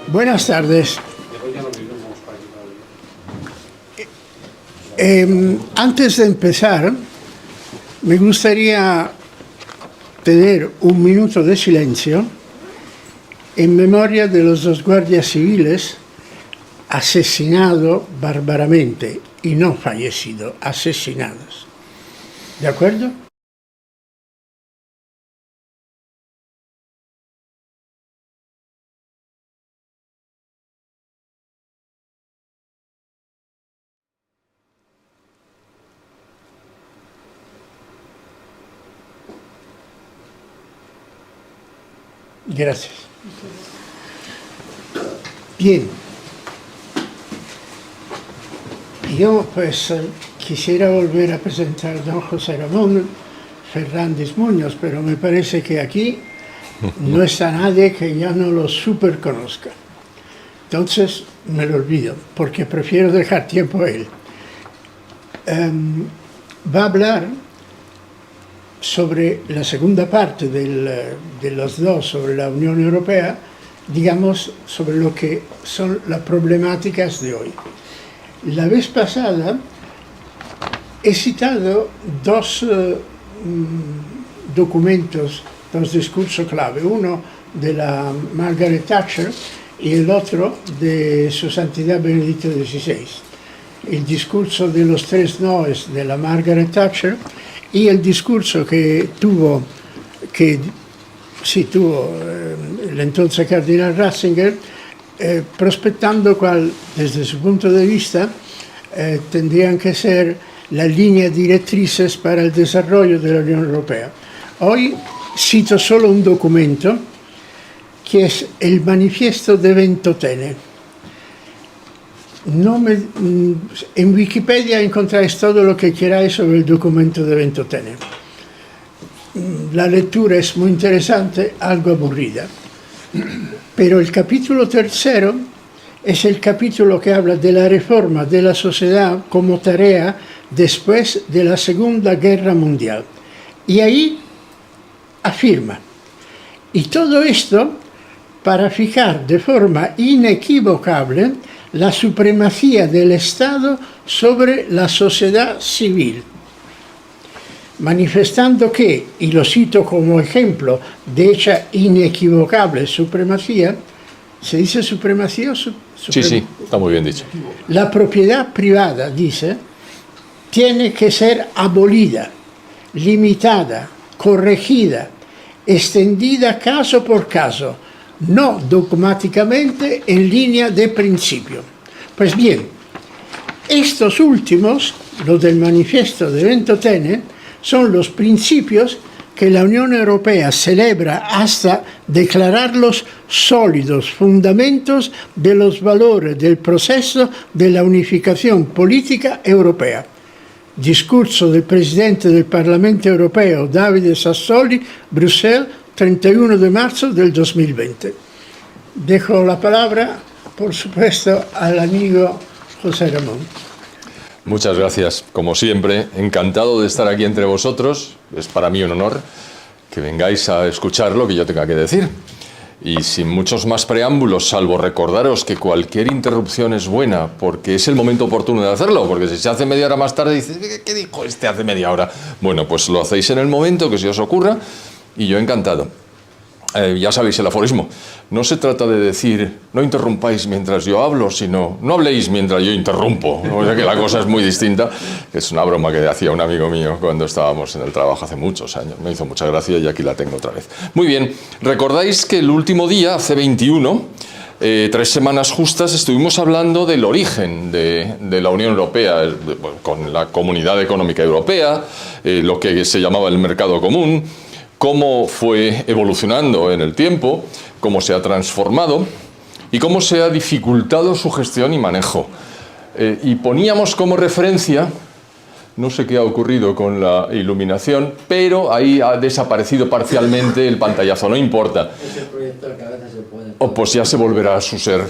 Buenas tardes. Antes de empezar, me gustaría tener un minuto de silencio en memoria de los dos guardias civiles asesinados bárbaramente y no fallecidos, asesinados. ¿De acuerdo? Gracias. Bien. Yo pues quisiera volver a presentar a don José Ramón Fernández Muñoz, pero me parece que aquí no está nadie que ya no lo super conozca. Entonces me lo olvido, porque prefiero dejar tiempo a él. Va a hablar sobre la segunda parte de los dos, sobre la Unión Europea, digamos, sobre lo que son las problemáticas de hoy. La vez pasada he citado dos documentos, dos discursos clave, uno de la Margaret Thatcher y el otro de Su Santidad Benedicto XVI. El discurso de los tres noes de la Margaret Thatcher y el discurso que tuvo el entonces cardenal Ratzinger, prospectando cuál, desde su punto de vista, tendrían que ser las líneas directrices para el desarrollo de la Unión Europea. Hoy cito solo un documento, que es el Manifiesto de Ventotene. En Wikipedia encontráis todo lo que queráis sobre el documento de Ventotene. La lectura es muy interesante, algo aburrida. Pero el capítulo tercero es el capítulo que habla de la reforma de la sociedad como tarea después de la Segunda Guerra Mundial. Y ahí afirma, y todo esto para fijar de forma inequivocable la supremacía del Estado sobre la sociedad civil, manifestando que, y lo cito como ejemplo de esa inequivocable supremacía, ¿se dice supremacía o sí, está muy bien dicho. La propiedad privada, dice, tiene que ser abolida, limitada, corregida, extendida caso por caso, no dogmáticamente en línea de principio. Pues bien, estos últimos, los del Manifiesto de Ventotene, son los principios que la Unión Europea celebra hasta declararlos sólidos fundamentos de los valores del proceso de la unificación política europea. Discurso del presidente del Parlamento Europeo, Davide Sassoli, Bruselas, 31 de marzo del 2020. Dejo la palabra, por supuesto, al amigo José Ramón. Muchas gracias, como siempre, encantado de estar aquí entre vosotros. Es para mí un honor que vengáis a escuchar lo que yo tenga que decir. Y sin muchos más preámbulos, salvo recordaros que cualquier interrupción es buena, porque es el momento oportuno de hacerlo, porque si se hace media hora más tarde, dices, ¿qué dijo este hace media hora? Bueno, pues lo hacéis en el momento que se os ocurra, y yo encantado. Ya sabéis el aforismo, no se trata de decir no interrumpáis mientras yo hablo, sino no habléis mientras yo interrumpo. O sea que la cosa es muy distinta. Es una broma que hacía un amigo mío cuando estábamos en el trabajo hace muchos años. Me hizo mucha gracia y aquí la tengo otra vez. Muy bien, recordáis que el último día, hace 21, 3 semanas justas, estuvimos hablando del origen de la Unión Europea, con la Comunidad Económica Europea, lo que se llamaba el mercado común, cómo fue evolucionando en el tiempo, cómo se ha transformado y cómo se ha dificultado su gestión y manejo. Y poníamos como referencia, no sé qué ha ocurrido con la iluminación, pero ahí ha desaparecido parcialmente el pantallazo, no importa. Ese proyector que a veces se puede... Pues ya se volverá a su ser.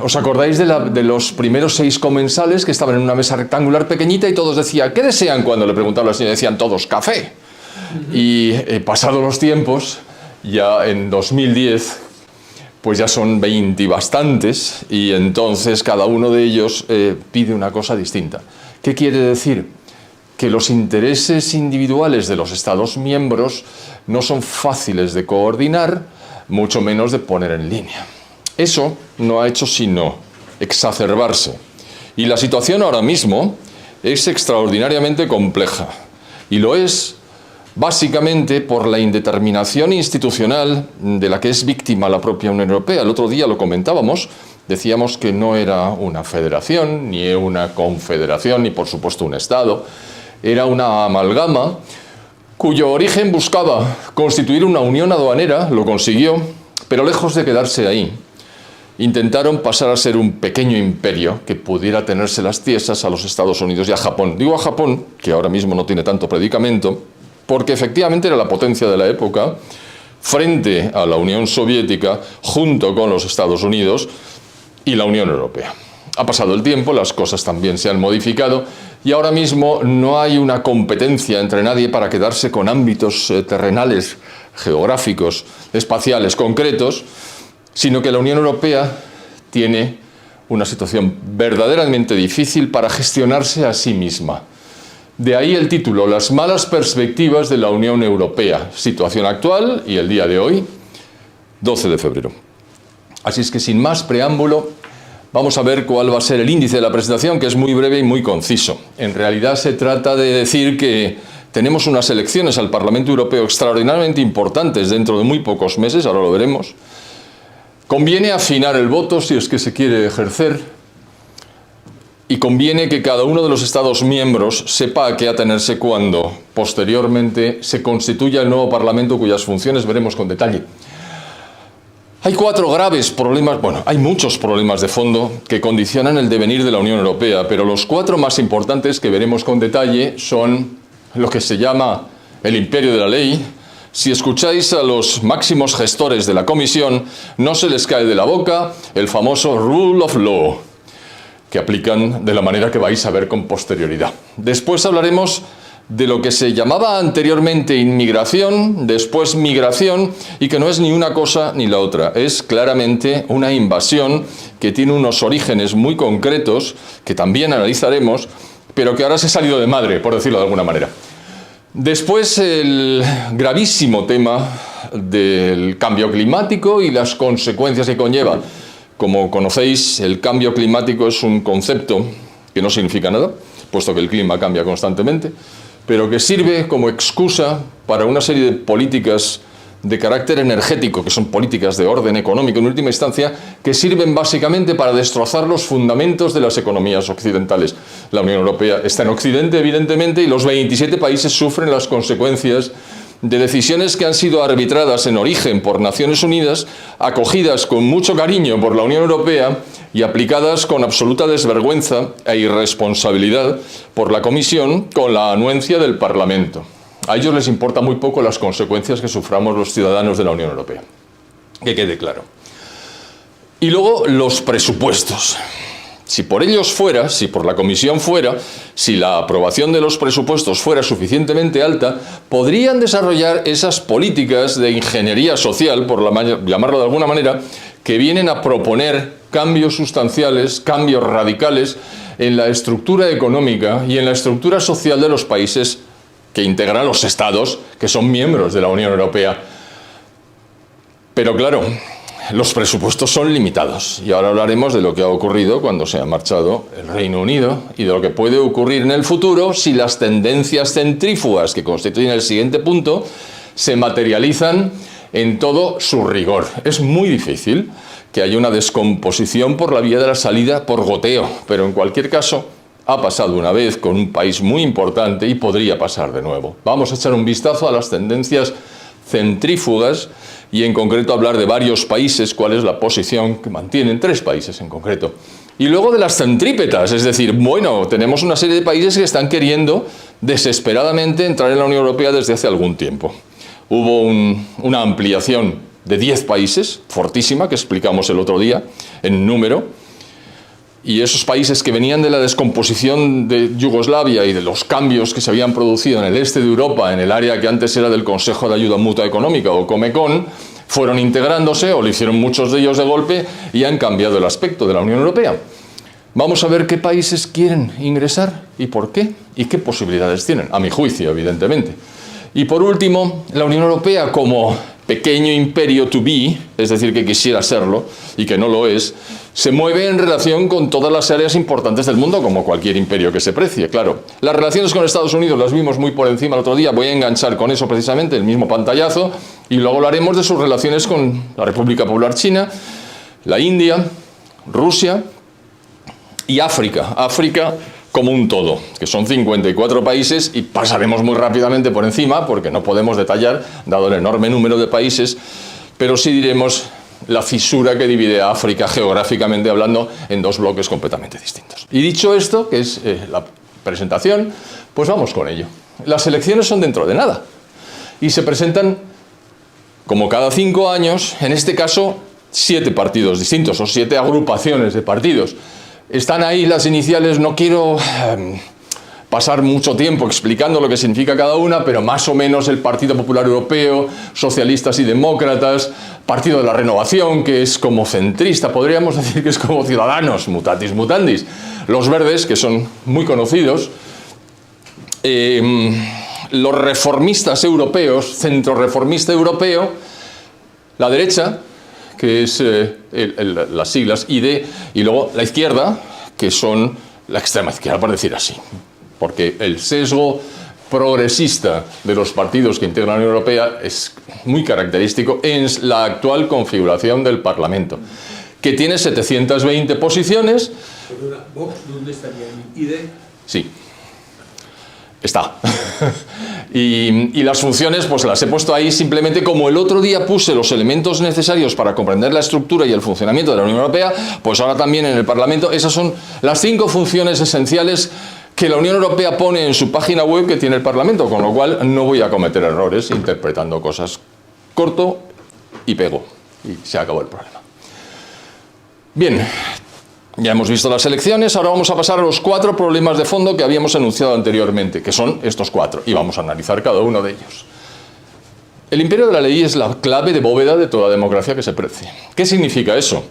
¿Os acordáis de los primeros 6 comensales que estaban en una mesa rectangular pequeñita y todos decían, ¿qué desean? Cuando le preguntaba a la señora, decían todos, café. Y pasados los tiempos, ya en 2010, pues ya son 20 y bastantes, y entonces cada uno de ellos pide una cosa distinta. ¿Qué quiere decir? Que los intereses individuales de los Estados miembros no son fáciles de coordinar, mucho menos de poner en línea. Eso no ha hecho sino exacerbarse. Y la situación ahora mismo es extraordinariamente compleja. Y lo es básicamente por la indeterminación institucional de la que es víctima la propia Unión Europea. El otro día lo comentábamos, decíamos que no era una federación, ni una confederación, ni por supuesto un Estado. Era una amalgama cuyo origen buscaba constituir una unión aduanera, lo consiguió, pero lejos de quedarse ahí, intentaron pasar a ser un pequeño imperio que pudiera tenerse las tiesas a los Estados Unidos y a Japón. Digo a Japón, que ahora mismo no tiene tanto predicamento, porque efectivamente era la potencia de la época, frente a la Unión Soviética, junto con los Estados Unidos y la Unión Europea. Ha pasado el tiempo, las cosas también se han modificado, y ahora mismo no hay una competencia entre nadie para quedarse con ámbitos terrenales, geográficos, espaciales concretos, sino que la Unión Europea tiene una situación verdaderamente difícil para gestionarse a sí misma. De ahí el título, Las malas perspectivas de la Unión Europea, situación actual y el día de hoy, 12 de febrero. Así es que sin más preámbulo, vamos a ver cuál va a ser el índice de la presentación, que es muy breve y muy conciso. En realidad se trata de decir que tenemos unas elecciones al Parlamento Europeo extraordinariamente importantes dentro de muy pocos meses, ahora lo veremos. Conviene afinar el voto si es que se quiere ejercer, y conviene que cada uno de los Estados miembros sepa a qué atenerse cuando posteriormente se constituya el nuevo Parlamento, cuyas funciones veremos con detalle. Hay 4 graves problemas, bueno, hay muchos problemas de fondo que condicionan el devenir de la Unión Europea, pero los 4 más importantes que veremos con detalle son lo que se llama el imperio de la ley. Si escucháis a los máximos gestores de la Comisión, no se les cae de la boca el famoso Rule of Law, que aplican de la manera que vais a ver con posterioridad. Después hablaremos de lo que se llamaba anteriormente inmigración, después migración, y que no es ni una cosa ni la otra. Es claramente una invasión que tiene unos orígenes muy concretos, que también analizaremos, pero que ahora se ha salido de madre, por decirlo de alguna manera. Después el gravísimo tema del cambio climático y las consecuencias que conlleva. Como conocéis, el cambio climático es un concepto que no significa nada, puesto que el clima cambia constantemente, pero que sirve como excusa para una serie de políticas de carácter energético, que son políticas de orden económico en última instancia, que sirven básicamente para destrozar los fundamentos de las economías occidentales. La Unión Europea está en Occidente, evidentemente, y los 27 países sufren las consecuencias de decisiones que han sido arbitradas en origen por Naciones Unidas, acogidas con mucho cariño por la Unión Europea y aplicadas con absoluta desvergüenza e irresponsabilidad por la Comisión con la anuencia del Parlamento. A ellos les importa muy poco las consecuencias que suframos los ciudadanos de la Unión Europea. Que quede claro. Y luego los presupuestos. Si por ellos fuera, si por la Comisión fuera, si la aprobación de los presupuestos fuera suficientemente alta, podrían desarrollar esas políticas de ingeniería social, por llamarlo de alguna manera, que vienen a proponer cambios sustanciales, cambios radicales en la estructura económica y en la estructura social de los países que integran los estados que son miembros de la Unión Europea. Pero claro, los presupuestos son limitados y ahora hablaremos de lo que ha ocurrido cuando se ha marchado el Reino Unido y de lo que puede ocurrir en el futuro si las tendencias centrífugas que constituyen el siguiente punto se materializan en todo su rigor. Es muy difícil que haya una descomposición por la vía de la salida por goteo, pero en cualquier caso ha pasado una vez con un país muy importante y podría pasar de nuevo. Vamos a echar un vistazo a las tendencias centrífugas y en concreto hablar de varios países, cuál es la posición que mantienen 3 países en concreto. Y luego de las centrípetas, es decir, bueno, tenemos una serie de países que están queriendo desesperadamente entrar en la Unión Europea desde hace algún tiempo. Hubo una ampliación de 10 países, fortísima, que explicamos el otro día, en número, y esos países que venían de la descomposición de Yugoslavia y de los cambios que se habían producido en el este de Europa, en el área que antes era del Consejo de Ayuda Mutua Económica o Comecon, fueron integrándose, o lo hicieron muchos de ellos de golpe, y han cambiado el aspecto de la Unión Europea. Vamos a ver qué países quieren ingresar y por qué, y qué posibilidades tienen, a mi juicio, evidentemente. Y por último, la Unión Europea como pequeño imperio to be, es decir, que quisiera serlo y que no lo es, se mueve en relación con todas las áreas importantes del mundo, como cualquier imperio que se precie, claro. Las relaciones con Estados Unidos las vimos muy por encima el otro día, voy a enganchar con eso precisamente, el mismo pantallazo, y luego hablaremos de sus relaciones con la República Popular China, la India, Rusia y África. África como un todo, que son 54 países, y pasaremos muy rápidamente por encima, porque no podemos detallar, dado el enorme número de países, pero sí diremos la fisura que divide a África geográficamente hablando en dos bloques completamente distintos. Y dicho esto, que es la presentación, pues vamos con ello. Las elecciones son dentro de nada, y se presentan como cada 5 años, en este caso 7 partidos distintos, o 7 agrupaciones de partidos. Están ahí las iniciales, no quiero pasar mucho tiempo explicando lo que significa cada una, pero más o menos el Partido Popular Europeo, Socialistas y Demócratas, Partido de la Renovación, que es como centrista, podríamos decir que es como Ciudadanos, mutatis mutandis, los Verdes, que son muy conocidos, los reformistas europeos, Centro Reformista Europeo, la derecha, que es las siglas ID, y luego la izquierda, que son la extrema izquierda, por decir así, porque el sesgo progresista de los partidos que integran la Unión Europea es muy característico en la actual configuración del Parlamento, que tiene 720 posiciones. Perdona, ¿Vox dónde estaría? ¿En ID? Sí. Está. Y las funciones pues las he puesto ahí simplemente como el otro día puse los elementos necesarios para comprender la estructura y el funcionamiento de la Unión Europea, pues ahora también en el Parlamento. Esas son las 5 funciones esenciales que la Unión Europea pone en su página web que tiene el Parlamento, con lo cual no voy a cometer errores interpretando cosas. Corto y pego. Y se acabó el problema. Bien. Ya hemos visto las elecciones, ahora vamos a pasar a los 4 problemas de fondo que habíamos enunciado anteriormente, que son estos 4, y vamos a analizar cada uno de ellos. El imperio de la ley es la clave de bóveda de toda democracia que se precie. ¿Qué significa eso?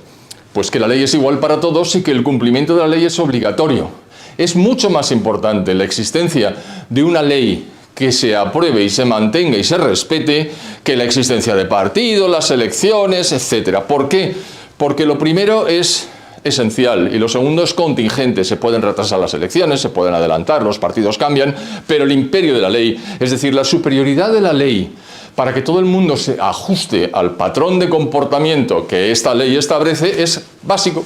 Pues que la ley es igual para todos y que el cumplimiento de la ley es obligatorio. Es mucho más importante la existencia de una ley que se apruebe y se mantenga y se respete que la existencia de partidos, las elecciones, etc. ¿Por qué? Porque lo primero es esencial y lo segundo es contingente. Se pueden retrasar las elecciones, se pueden adelantar, los partidos cambian, pero el imperio de la ley, es decir, la superioridad de la ley para que todo el mundo se ajuste al patrón de comportamiento que esta ley establece, es básico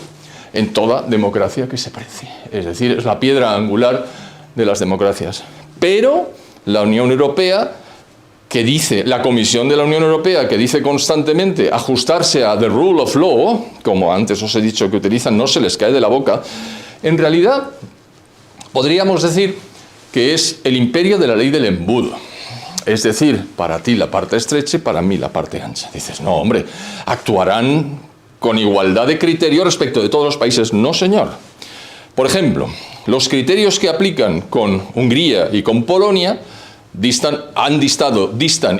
en toda democracia que se precie. Es decir, es la piedra angular de las democracias. Pero la Unión Europea, que dice, la Comisión de la Unión Europea, que dice constantemente ajustarse a the rule of law, como antes os he dicho que utilizan, no se les cae de la boca, en realidad podríamos decir que es el imperio de la ley del embudo. Es decir, para ti la parte estrecha y para mí la parte ancha. Dices, no hombre, actuarán con igualdad de criterio respecto de todos los países. No señor. Por ejemplo, los criterios que aplican con Hungría y con Polonia distan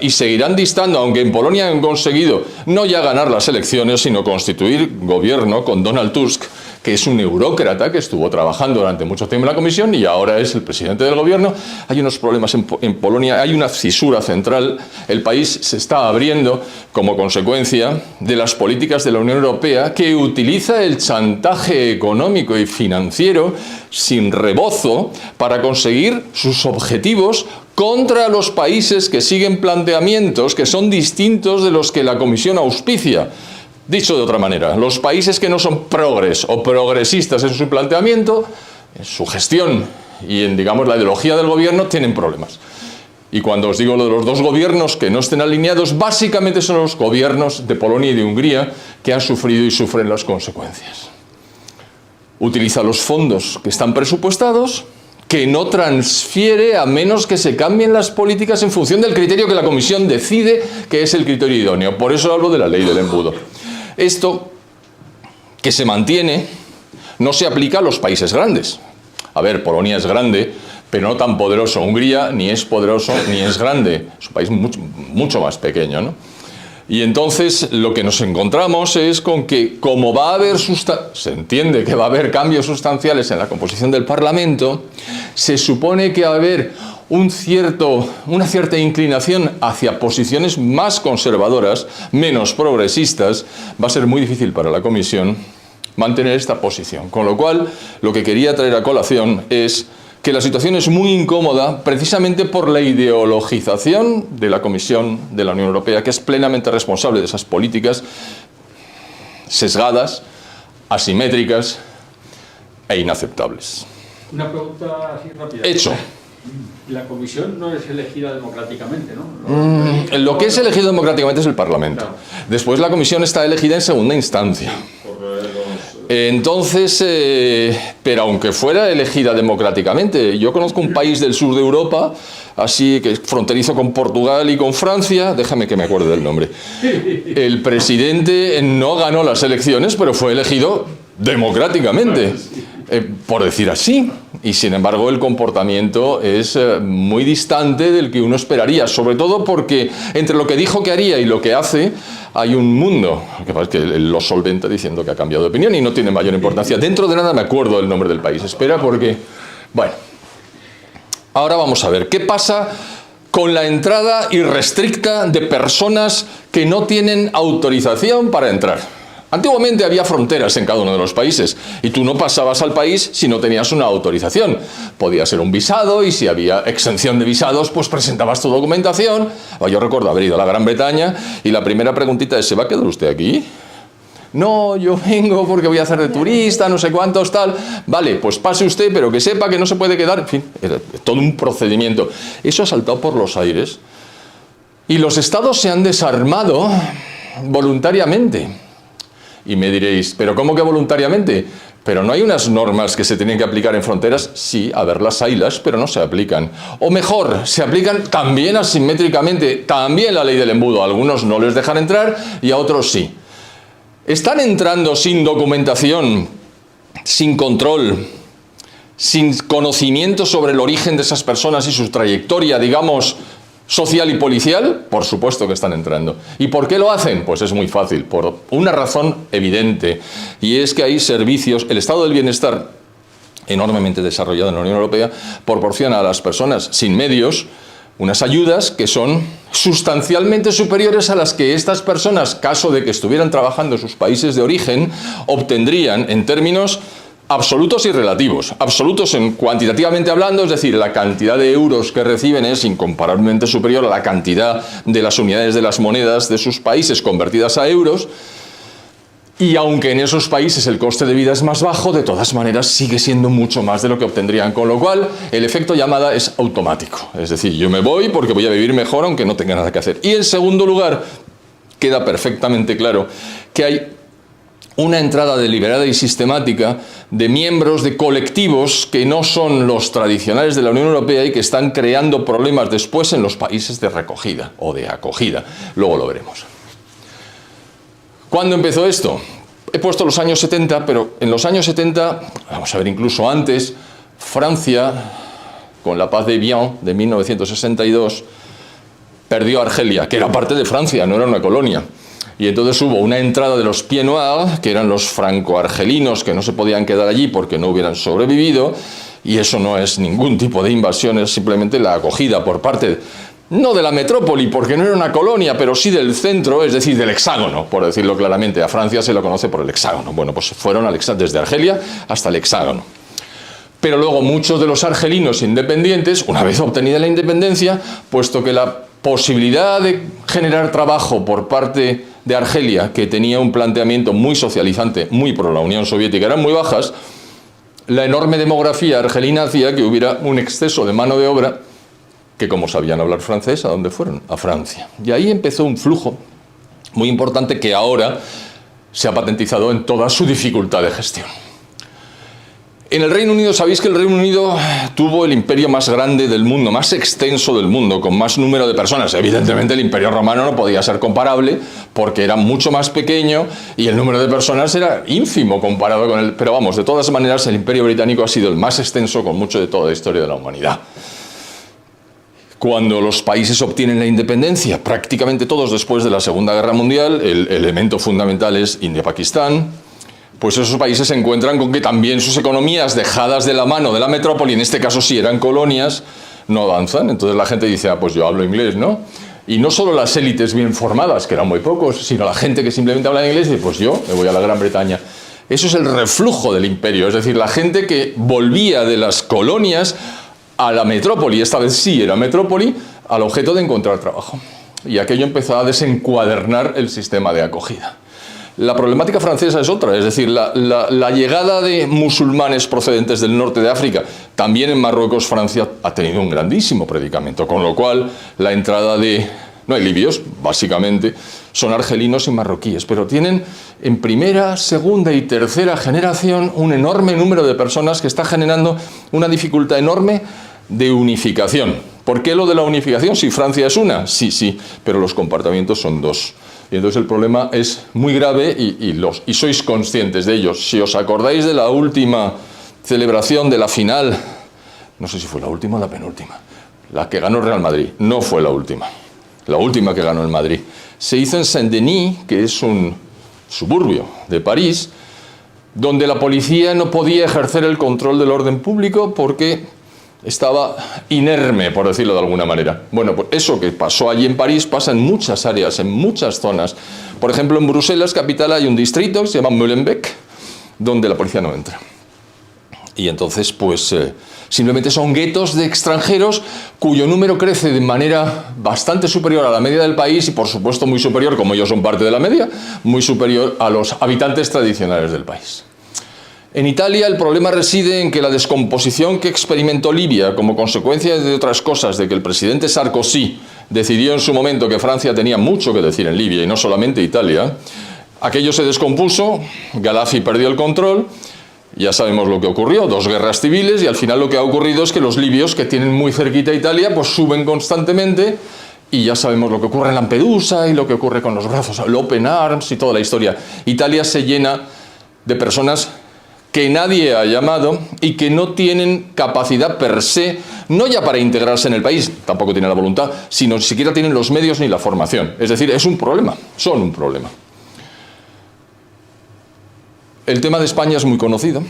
y seguirán distando, aunque en Polonia han conseguido no ya ganar las elecciones, sino constituir gobierno con Donald Tusk, que es un eurócrata que estuvo trabajando durante mucho tiempo en la Comisión y ahora es el presidente del gobierno. Hay unos problemas en Polonia, hay una fisura central, el país se está abriendo como consecuencia de las políticas de la Unión Europea, que utiliza el chantaje económico y financiero sin rebozo para conseguir sus objetivos contra los países que siguen planteamientos que son distintos de los que la Comisión auspicia. Dicho de otra manera, los países que no son progres o progresistas en su planteamiento, en su gestión y en, digamos, la ideología del gobierno, tienen problemas. Y cuando os digo lo de los dos gobiernos que no estén alineados, básicamente son los gobiernos de Polonia y de Hungría que han sufrido y sufren las consecuencias. Utiliza los fondos que están presupuestados, que no transfiere a menos que se cambien las políticas en función del criterio que la Comisión decide que es el criterio idóneo. Por eso hablo de la ley del embudo. Esto, que se mantiene, no se aplica a los países grandes. A ver, Polonia es grande, pero no tan poderoso. Hungría ni es poderoso ni es grande. Es un país mucho más pequeño, ¿no? Y entonces lo que nos encontramos es con que, como va a haber se entiende que va a haber cambios sustanciales en la composición del Parlamento, se supone que va a haber una cierta inclinación hacia posiciones más conservadoras, menos progresistas. Va a ser muy difícil para la Comisión mantener esta posición. Con lo cual, lo que quería traer a colación es que la situación es muy incómoda precisamente por la ideologización de la Comisión de la Unión Europea, que es plenamente responsable de esas políticas sesgadas, asimétricas e inaceptables. Una pregunta así rápida. Hecho. La comisión no es elegida democráticamente, ¿no? Lo que es elegido democráticamente es el Parlamento. Claro. Después la Comisión está elegida en segunda instancia. Entonces, pero aunque fuera elegida democráticamente, yo conozco un país del sur de Europa, así que es fronterizo con Portugal y con Francia, déjame que me acuerde del nombre. El presidente no ganó las elecciones, pero fue elegido democráticamente, por decir así. Y sin embargo el comportamiento es muy distante del que uno esperaría, sobre todo porque entre lo que dijo que haría y lo que hace hay un mundo. Lo que pasa es que él lo solventa diciendo que ha cambiado de opinión y no tiene mayor importancia. Dentro de nada me acuerdo del nombre del país. Espera porque... Bueno, ahora vamos a ver qué pasa con la entrada irrestricta de personas que no tienen autorización para entrar. Antiguamente había fronteras en cada uno de los países y tú no pasabas al país si no tenías una autorización. Podía ser un visado y si había exención de visados, pues presentabas tu documentación. Yo recuerdo haber ido a la Gran Bretaña y la primera preguntita es: ¿se va a quedar usted aquí? No, yo vengo porque voy a hacer de turista, no sé cuántos, tal. Vale, pues pase usted, pero que sepa que no se puede quedar. En fin, era todo un procedimiento. Eso ha saltado por los aires y los estados se han desarmado voluntariamente. Y me diréis, ¿pero cómo que voluntariamente? ¿Pero no hay unas normas que se tienen que aplicar en fronteras? Sí, a ver, las haylas, pero no se aplican. O mejor, se aplican también asimétricamente, también la ley del embudo. A algunos no les dejan entrar y a otros sí. Están entrando sin documentación, sin control, sin conocimiento sobre el origen de esas personas y su trayectoria, digamos, social y policial. Por supuesto que están entrando. ¿Y por qué lo hacen? Pues es muy fácil, por una razón evidente, y es que hay servicios, el estado del bienestar, enormemente desarrollado en la Unión Europea, proporciona a las personas sin medios unas ayudas que son sustancialmente superiores a las que estas personas, caso de que estuvieran trabajando en sus países de origen, obtendrían en términos absolutos y relativos. Absolutos en cuantitativamente hablando, es decir, la cantidad de euros que reciben es incomparablemente superior a la cantidad de las unidades de las monedas de sus países convertidas a euros, y aunque en esos países el coste de vida es más bajo, de todas maneras sigue siendo mucho más de lo que obtendrían, con lo cual el efecto llamada es automático. Es decir, yo me voy porque voy a vivir mejor aunque no tenga nada que hacer. Y en segundo lugar, queda perfectamente claro que hay una entrada deliberada y sistemática de miembros de colectivos que no son los tradicionales de la Unión Europea y que están creando problemas después en los países de recogida o de acogida. Luego lo veremos. ¿Cuándo empezó esto? He puesto los años 70, pero en los años 70, vamos a ver, incluso antes, Francia, con la paz de Evian de 1962, perdió Argelia, que era parte de Francia, no era una colonia. Y entonces hubo una entrada de los Pieds Noirs, que eran los franco-argelinos que no se podían quedar allí porque no hubieran sobrevivido, y eso no es ningún tipo de invasión, es simplemente la acogida por parte, no de la metrópoli, porque no era una colonia, pero sí del centro, es decir, del hexágono, por decirlo claramente. A Francia se lo conoce por el hexágono. Bueno, pues fueron desde Argelia hasta el hexágono. Pero luego muchos de los argelinos independientes, una vez obtenida la independencia, puesto que la posibilidad de generar trabajo por parte de Argelia, que tenía un planteamiento muy socializante, muy pro la Unión Soviética, eran muy bajas, la enorme demografía argelina hacía que hubiera un exceso de mano de obra que, como sabían hablar francés, ¿a dónde fueron? A Francia. Y ahí empezó un flujo muy importante que ahora se ha patentizado en toda su dificultad de gestión. En el Reino Unido, sabéis que el Reino Unido tuvo el imperio más grande del mundo, más extenso del mundo, con más número de personas. Evidentemente el imperio romano no podía ser comparable porque era mucho más pequeño y el número de personas era ínfimo comparado con el... Pero vamos, de todas maneras el imperio británico ha sido el más extenso con mucho de toda la historia de la humanidad. Cuando los países obtienen la independencia, prácticamente todos después de la Segunda Guerra Mundial, el elemento fundamental es India-Pakistán, pues esos países se encuentran con que también sus economías dejadas de la mano de la metrópoli, en este caso sí eran colonias, no avanzan. Entonces la gente dice, pues yo hablo inglés, ¿no? Y no solo las élites bien formadas, que eran muy pocos, sino la gente que simplemente habla inglés y dice, pues yo me voy a la Gran Bretaña. Eso es el reflujo del imperio, es decir, la gente que volvía de las colonias a la metrópoli, esta vez sí era metrópoli, al objeto de encontrar trabajo. Y aquello empezó a desencuadernar el sistema de acogida. La problemática francesa es otra, es decir, la llegada de musulmanes procedentes del norte de África, también en Marruecos, Francia ha tenido un grandísimo predicamento, con lo cual la entrada de, no hay libios, básicamente, son argelinos y marroquíes, pero tienen en primera, segunda y tercera generación un enorme número de personas que está generando una dificultad enorme de unificación. ¿Por qué lo de la unificación? Si Francia es una, sí, pero los comportamientos son dos. Y entonces el problema es muy grave y sois conscientes de ello. Si os acordáis de la última celebración de la final, no sé si fue la última o la penúltima, la que ganó el Real Madrid, no fue la última que ganó el Madrid. Se hizo en Saint-Denis, que es un suburbio de París, donde la policía no podía ejercer el control del orden público porque estaba inerme, por decirlo de alguna manera. Bueno, pues eso que pasó allí en París pasa en muchas áreas, en muchas zonas. Por ejemplo, en Bruselas, capital, hay un distrito que se llama Molenbeek, donde la policía no entra. Y entonces, pues, simplemente son guetos de extranjeros cuyo número crece de manera bastante superior a la media del país y, por supuesto, muy superior, como ellos son parte de la media, muy superior a los habitantes tradicionales del país. En Italia el problema reside en que la descomposición que experimentó Libia como consecuencia de otras cosas, de que el presidente Sarkozy decidió en su momento que Francia tenía mucho que decir en Libia y no solamente Italia, aquello se descompuso, Gaddafi perdió el control, ya sabemos lo que ocurrió, 2 guerras civiles y al final lo que ha ocurrido es que los libios que tienen muy cerquita a Italia pues suben constantemente y ya sabemos lo que ocurre en Lampedusa y lo que ocurre con los brazos, el Open Arms y toda la historia. Italia se llena de personas que nadie ha llamado y que no tienen capacidad per se, no ya para integrarse en el país, tampoco tienen la voluntad, sino ni siquiera tienen los medios ni la formación. Es decir, es un problema, son un problema. El tema de España es muy conocido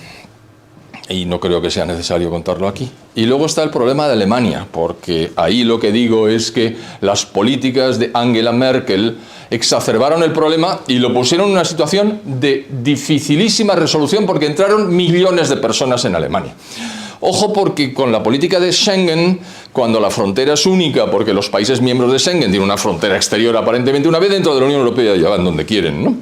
y no creo que sea necesario contarlo aquí. Y luego está el problema de Alemania, porque ahí lo que digo es que las políticas de Angela Merkel exacerbaron el problema y lo pusieron en una situación de dificilísima resolución porque entraron millones de personas en Alemania. Ojo, porque con la política de Schengen, cuando la frontera es única, porque los países miembros de Schengen tienen una frontera exterior aparentemente una vez dentro de la Unión Europea ya van donde quieren, ¿no?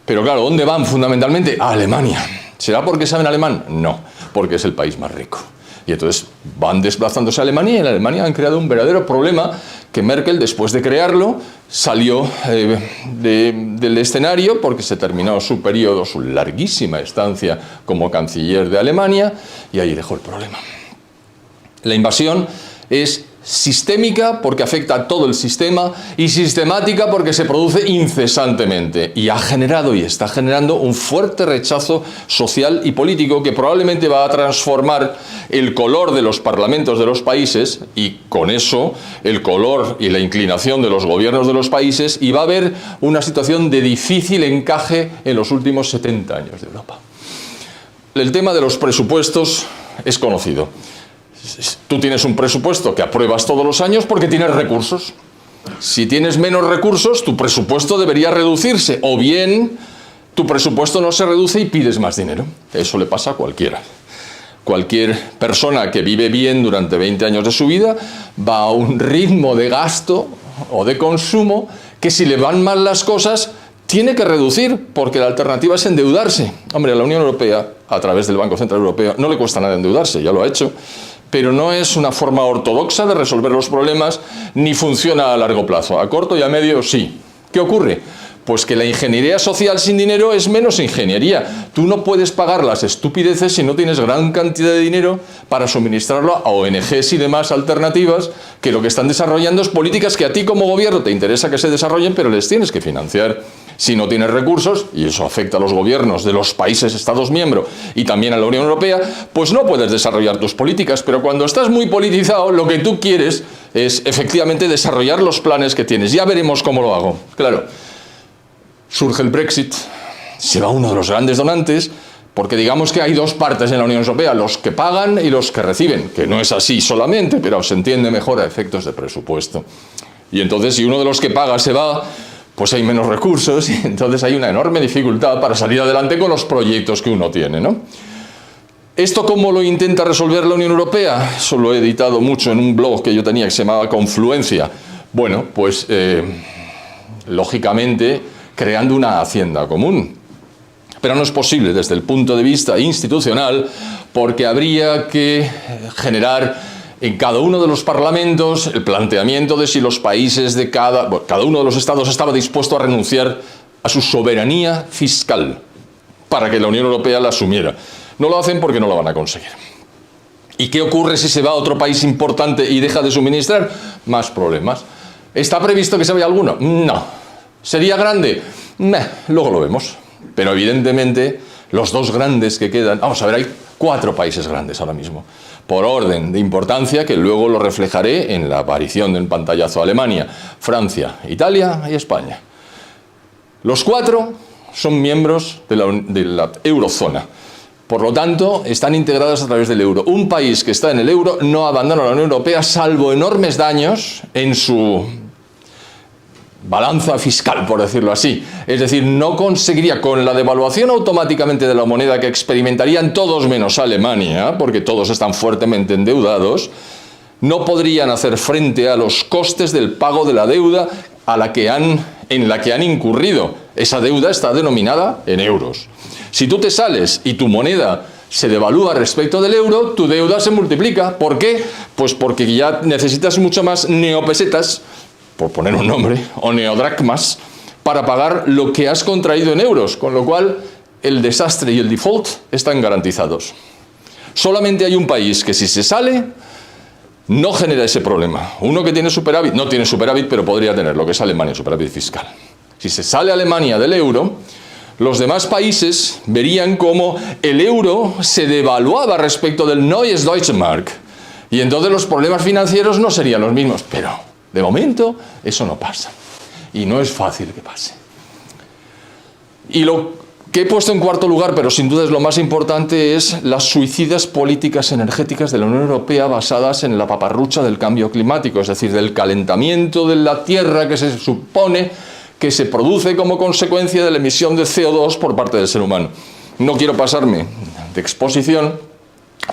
Pero claro, ¿dónde van fundamentalmente? A Alemania. ¿Será porque saben alemán? No, porque es el país más rico. Y entonces van desplazándose a Alemania y en Alemania han creado un verdadero problema que Merkel, después de crearlo, salió del escenario porque se terminó su periodo, su larguísima estancia como canciller de Alemania y ahí dejó el problema. La invasión es sistémica porque afecta a todo el sistema y sistemática porque se produce incesantemente y ha generado y está generando un fuerte rechazo social y político que probablemente va a transformar el color de los parlamentos de los países y con eso el color y la inclinación de los gobiernos de los países y va a haber una situación de difícil encaje en los últimos 70 años de Europa. El tema de los presupuestos es conocido. Tú tienes un presupuesto que apruebas todos los años porque tienes recursos. Si tienes menos recursos, tu presupuesto debería reducirse, o bien tu presupuesto no se reduce y pides más dinero. Eso le pasa a cualquiera. Cualquier persona que vive bien durante 20 años de su vida va a un ritmo de gasto o de consumo que si le van mal las cosas tiene que reducir, porque la alternativa es endeudarse. Hombre, a la Unión Europea, a través del Banco Central Europeo, no le cuesta nada endeudarse, ya lo ha hecho, pero no es una forma ortodoxa de resolver los problemas, ni funciona a largo plazo. A corto y a medio, sí. ¿Qué ocurre? Pues que la ingeniería social sin dinero es menos ingeniería. Tú no puedes pagar las estupideces si no tienes gran cantidad de dinero para suministrarlo a ONGs y demás alternativas que lo que están desarrollando es políticas que a ti como gobierno te interesa que se desarrollen, pero les tienes que financiar. Si no tienes recursos, y eso afecta a los gobiernos de los países Estados miembros y también a la Unión Europea, pues no puedes desarrollar tus políticas. Pero cuando estás muy politizado, lo que tú quieres es efectivamente desarrollar los planes que tienes. Ya veremos cómo lo hago. Claro. Surge el Brexit, se va uno de los grandes donantes, porque digamos que hay dos partes en la Unión Europea, los que pagan y los que reciben, que no es así solamente, pero se entiende mejor a efectos de presupuesto. Y entonces, si uno de los que paga se va, pues hay menos recursos, y entonces hay una enorme dificultad para salir adelante con los proyectos que uno tiene, ¿no? ¿Esto cómo lo intenta resolver la Unión Europea? Eso lo he editado mucho en un blog que yo tenía que se llamaba Confluencia. Bueno, pues, lógicamente, creando una hacienda común. Pero no es posible desde el punto de vista institucional porque habría que generar en cada uno de los parlamentos el planteamiento de si los países de cada uno de los estados estaba dispuesto a renunciar a su soberanía fiscal para que la Unión Europea la asumiera. No lo hacen porque no lo van a conseguir. ¿Y qué ocurre si se va a otro país importante y deja de suministrar? Más problemas. ¿Está previsto que se vaya alguno? No. ¿Sería grande? Luego lo vemos. Pero evidentemente los dos grandes que quedan... Vamos a ver, hay 4 países grandes ahora mismo. Por orden de importancia, que luego lo reflejaré en la aparición del pantallazo: Alemania, Francia, Italia y España. Los 4 son miembros de la eurozona. Por lo tanto, están integrados a través del euro. Un país que está en el euro no abandona la Unión Europea, salvo enormes daños en su balanza fiscal, por decirlo así. Es decir, no conseguiría, con la devaluación automáticamente de la moneda que experimentarían todos menos Alemania, porque todos están fuertemente endeudados, no podrían hacer frente a los costes del pago de la deuda en la que han incurrido. Esa deuda está denominada en euros. Si tú te sales y tu moneda se devalúa respecto del euro, tu deuda se multiplica. ¿Por qué? Pues porque ya necesitas mucho más neopesetas, por poner un nombre, o neodracmas, para pagar lo que has contraído en euros, con lo cual el desastre y el default están garantizados. Solamente hay un país que si se sale, no genera ese problema. Uno que tiene superávit, no tiene superávit, pero podría tenerlo, que es Alemania, superávit fiscal. Si se sale Alemania del euro, los demás países verían cómo el euro se devaluaba respecto del Neues Deutsche Mark, y entonces los problemas financieros no serían los mismos, pero de momento, eso no pasa. Y no es fácil que pase. Y lo que he puesto en cuarto lugar, pero sin duda es lo más importante, es las suicidas políticas energéticas de la Unión Europea basadas en la paparrucha del cambio climático, es decir, del calentamiento de la Tierra que se supone que se produce como consecuencia de la emisión de CO2 por parte del ser humano. No quiero pasarme de exposición,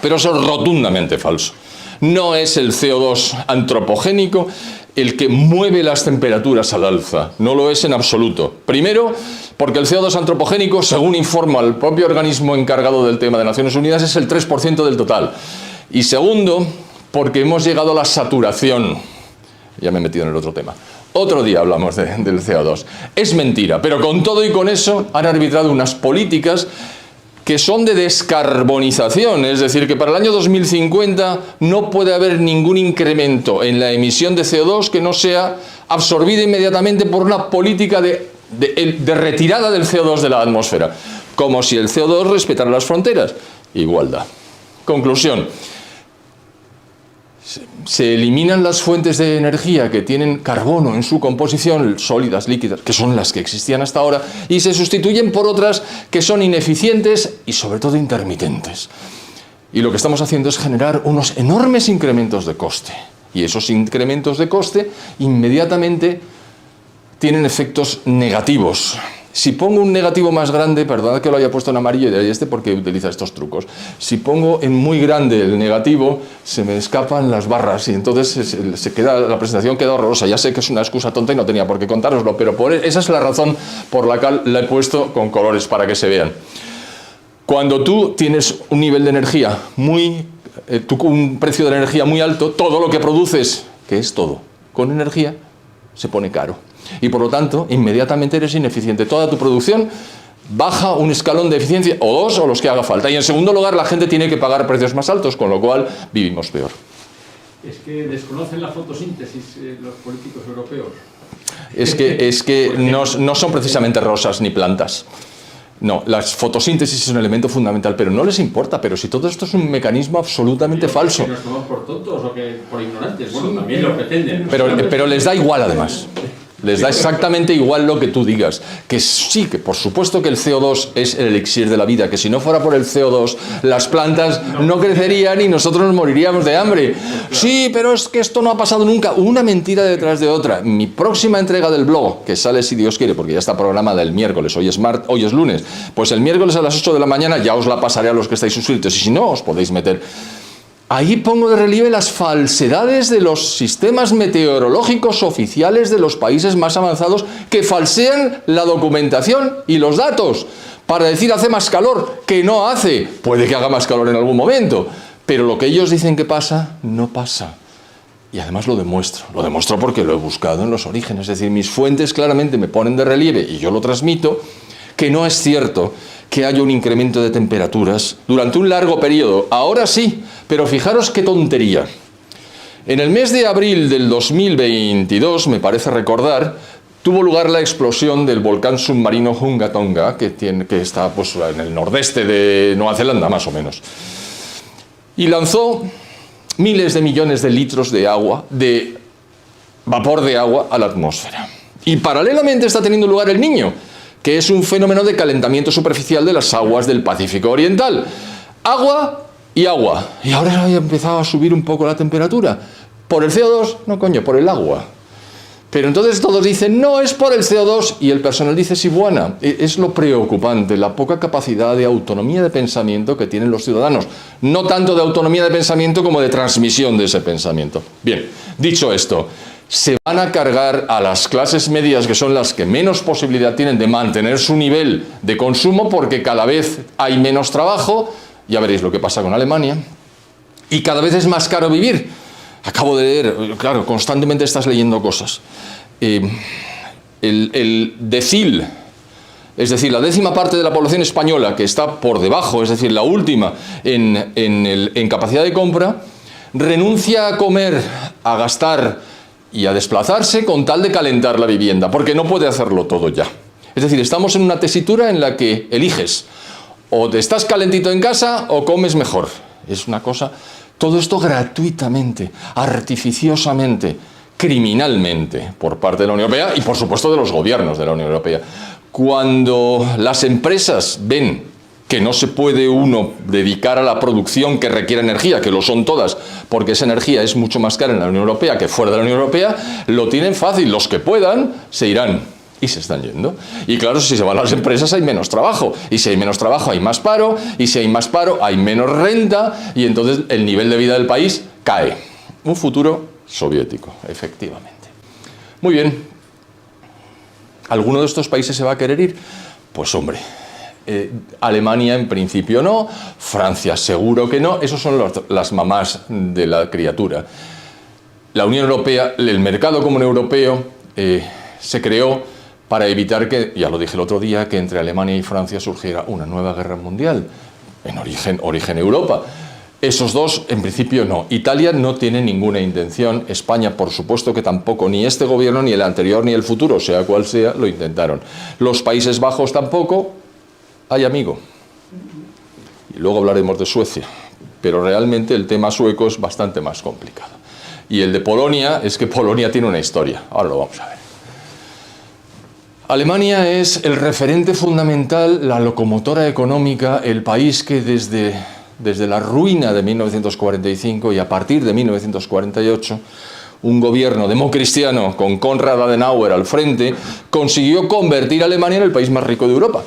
pero eso es rotundamente falso. No es el CO2 antropogénico el que mueve las temperaturas al alza, no lo es en absoluto. Primero, porque el CO2 antropogénico, según informa el propio organismo encargado del tema de Naciones Unidas, es el 3% del total. Y segundo, porque hemos llegado a la saturación. Ya me he metido en el otro tema. Otro día hablamos del CO2. Es mentira, pero con todo y con eso han arbitrado unas políticas que son de descarbonización, es decir, que para el año 2050 no puede haber ningún incremento en la emisión de CO2 que no sea absorbida inmediatamente por una política de retirada del CO2 de la atmósfera, como si el CO2 respetara las fronteras. Igualdad. Conclusión. Se eliminan las fuentes de energía que tienen carbono en su composición, sólidas, líquidas, que son las que existían hasta ahora, y se sustituyen por otras que son ineficientes y sobre todo intermitentes. Y lo que estamos haciendo es generar unos enormes incrementos de coste. Y esos incrementos de coste inmediatamente tienen efectos negativos. Si pongo un negativo más grande, perdonad que lo haya puesto en amarillo y este porque utiliza estos trucos. Si pongo en muy grande el negativo, se me escapan las barras y entonces la presentación queda horrorosa. Ya sé que es una excusa tonta y no tenía por qué contároslo, pero esa es la razón por la cual la he puesto con colores para que se vean. Cuando tú tienes un nivel de energía un precio de energía muy alto, todo lo que produces, que es todo, con energía, se pone caro. Y por lo tanto, inmediatamente eres ineficiente. Toda tu producción baja un escalón de eficiencia, o dos, o los que haga falta. Y en segundo lugar, la gente tiene que pagar precios más altos, con lo cual vivimos peor. Es que desconocen la fotosíntesis los políticos europeos. Es que no son precisamente rosas ni plantas. No, la fotosíntesis es un elemento fundamental, pero no les importa. Pero si todo esto es un mecanismo absolutamente falso. ¿Que nos tomamos por tontos o que por ignorantes? Bueno, también lo pretenden. Pero les da igual, además. Les da exactamente igual lo que tú digas. Que sí, que por supuesto que el CO2 es el elixir de la vida, que si no fuera por el CO2, las plantas no crecerían y nosotros nos moriríamos de hambre. Sí, pero es que esto no ha pasado nunca. Una mentira detrás de otra. Mi próxima entrega del blog, que sale si Dios quiere, porque ya está programada el miércoles, hoy es lunes, pues el miércoles a las 8 de la mañana ya os la pasaré a los que estáis suscritos, y si no, os podéis meter. Ahí pongo de relieve las falsedades de los sistemas meteorológicos oficiales de los países más avanzados que falsean la documentación y los datos para decir hace más calor, que no hace. Puede que haga más calor en algún momento, pero lo que ellos dicen que pasa, no pasa. Y además lo demuestro porque lo he buscado en los orígenes. Es decir, mis fuentes claramente me ponen de relieve, y yo lo transmito, que no es cierto que haya un incremento de temperaturas durante un largo periodo. Ahora sí, pero fijaros qué tontería. En el mes de abril del 2022, me parece recordar, tuvo lugar la explosión del volcán submarino Hunga Tonga, que está pues, en el nordeste de Nueva Zelanda, más o menos. Y lanzó miles de millones de litros de agua, de vapor de agua, a la atmósfera. Y paralelamente está teniendo lugar el Niño, que es un fenómeno de calentamiento superficial de las aguas del Pacífico Oriental. Agua y agua. Y ahora ha empezado a subir un poco la temperatura. ¿Por el CO2? No, coño, por el agua. Pero entonces todos dicen, no, es por el CO2, y el personal dice, sí, buena. Es lo preocupante, la poca capacidad de autonomía de pensamiento que tienen los ciudadanos. No tanto de autonomía de pensamiento como de transmisión de ese pensamiento. Bien, dicho esto, se van a cargar a las clases medias, que son las que menos posibilidad tienen de mantener su nivel de consumo, porque cada vez hay menos trabajo. Ya veréis lo que pasa con Alemania. Y cada vez es más caro vivir. Acabo de leer, claro, constantemente estás leyendo cosas. El decil, es decir, la 10ª parte de la población española, que está por debajo, es decir, la última en capacidad de compra, renuncia a comer, a gastar y a desplazarse con tal de calentar la vivienda, porque no puede hacerlo todo ya. Es decir, estamos en una tesitura en la que eliges, o te estás calentito en casa o comes mejor. Es una cosa, todo esto gratuitamente, artificiosamente, criminalmente, por parte de la Unión Europea y por supuesto de los gobiernos de la Unión Europea. Cuando las empresas ven que no se puede uno dedicar a la producción que requiere energía, que lo son todas, porque esa energía es mucho más cara en la Unión Europea que fuera de la Unión Europea, lo tienen fácil. Los que puedan se irán y se están yendo. Y claro, si se van las empresas hay menos trabajo, y si hay menos trabajo hay más paro, y si hay más paro hay menos renta, y entonces el nivel de vida del país cae. Un futuro soviético, efectivamente. Muy bien. ¿Alguno de estos países se va a querer ir? Pues hombre, Alemania en principio no, Francia seguro que no, esos son las mamás de la criatura. La Unión Europea, el mercado común europeo se creó para evitar que, ya lo dije el otro día, que entre Alemania y Francia surgiera una nueva guerra mundial, en origen Europa. Esos dos, en principio, no. Italia no tiene ninguna intención. España, por supuesto que tampoco. Ni este gobierno, ni el anterior, ni el futuro, sea cual sea, lo intentaron. Los Países Bajos tampoco. Hay amigo. Y luego hablaremos de Suecia. Pero realmente el tema sueco es bastante más complicado. Y el de Polonia, es que Polonia tiene una historia. Ahora lo vamos a ver. Alemania es el referente fundamental, la locomotora económica, el país que desde la ruina de 1945 y a partir de 1948, un gobierno democristiano con Konrad Adenauer al frente consiguió convertir a Alemania en el país más rico de Europa.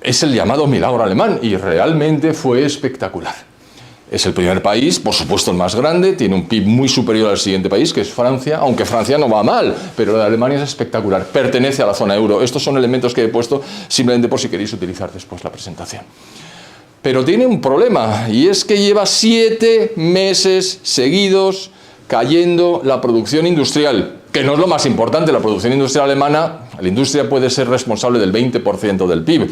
Es el llamado milagro alemán y realmente fue espectacular. Es el primer país, por supuesto el más grande, tiene un PIB muy superior al siguiente país, que es Francia, aunque Francia no va mal, pero la de Alemania es espectacular, pertenece a la zona euro. Estos son elementos que he puesto simplemente por si queréis utilizar después la presentación. Pero tiene un problema, y es que lleva 7 meses seguidos cayendo la producción industrial. que no es lo más importante. La producción industrial alemana, la industria puede ser responsable del 20% del PIB,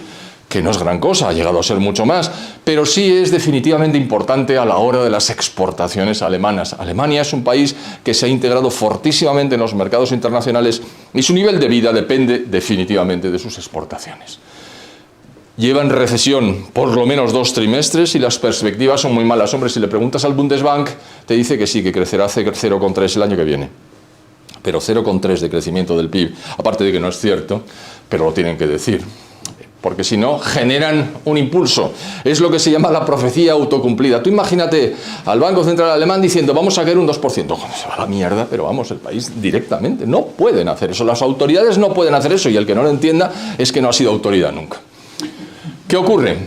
que no es gran cosa, ha llegado a ser mucho más, pero sí es definitivamente importante a la hora de las exportaciones alemanas. Alemania es un país que se ha integrado fortísimamente en los mercados internacionales y su nivel de vida depende definitivamente de sus exportaciones. Lleva en recesión por lo menos 2 trimestres y las perspectivas son muy malas. Hombre, si le preguntas al Bundesbank, te dice que sí, que crecerá 0,3 el año que viene. Pero 0,3 de crecimiento del PIB, aparte de que no es cierto, pero lo tienen que decir. Porque si no, generan un impulso. Es lo que se llama la profecía autocumplida. Tú imagínate al Banco Central Alemán diciendo vamos a caer un 2%. Se va a la mierda, pero vamos, el país directamente. No pueden hacer eso. Las autoridades no pueden hacer eso y el que no lo entienda es que no ha sido autoridad nunca. ¿Qué ocurre?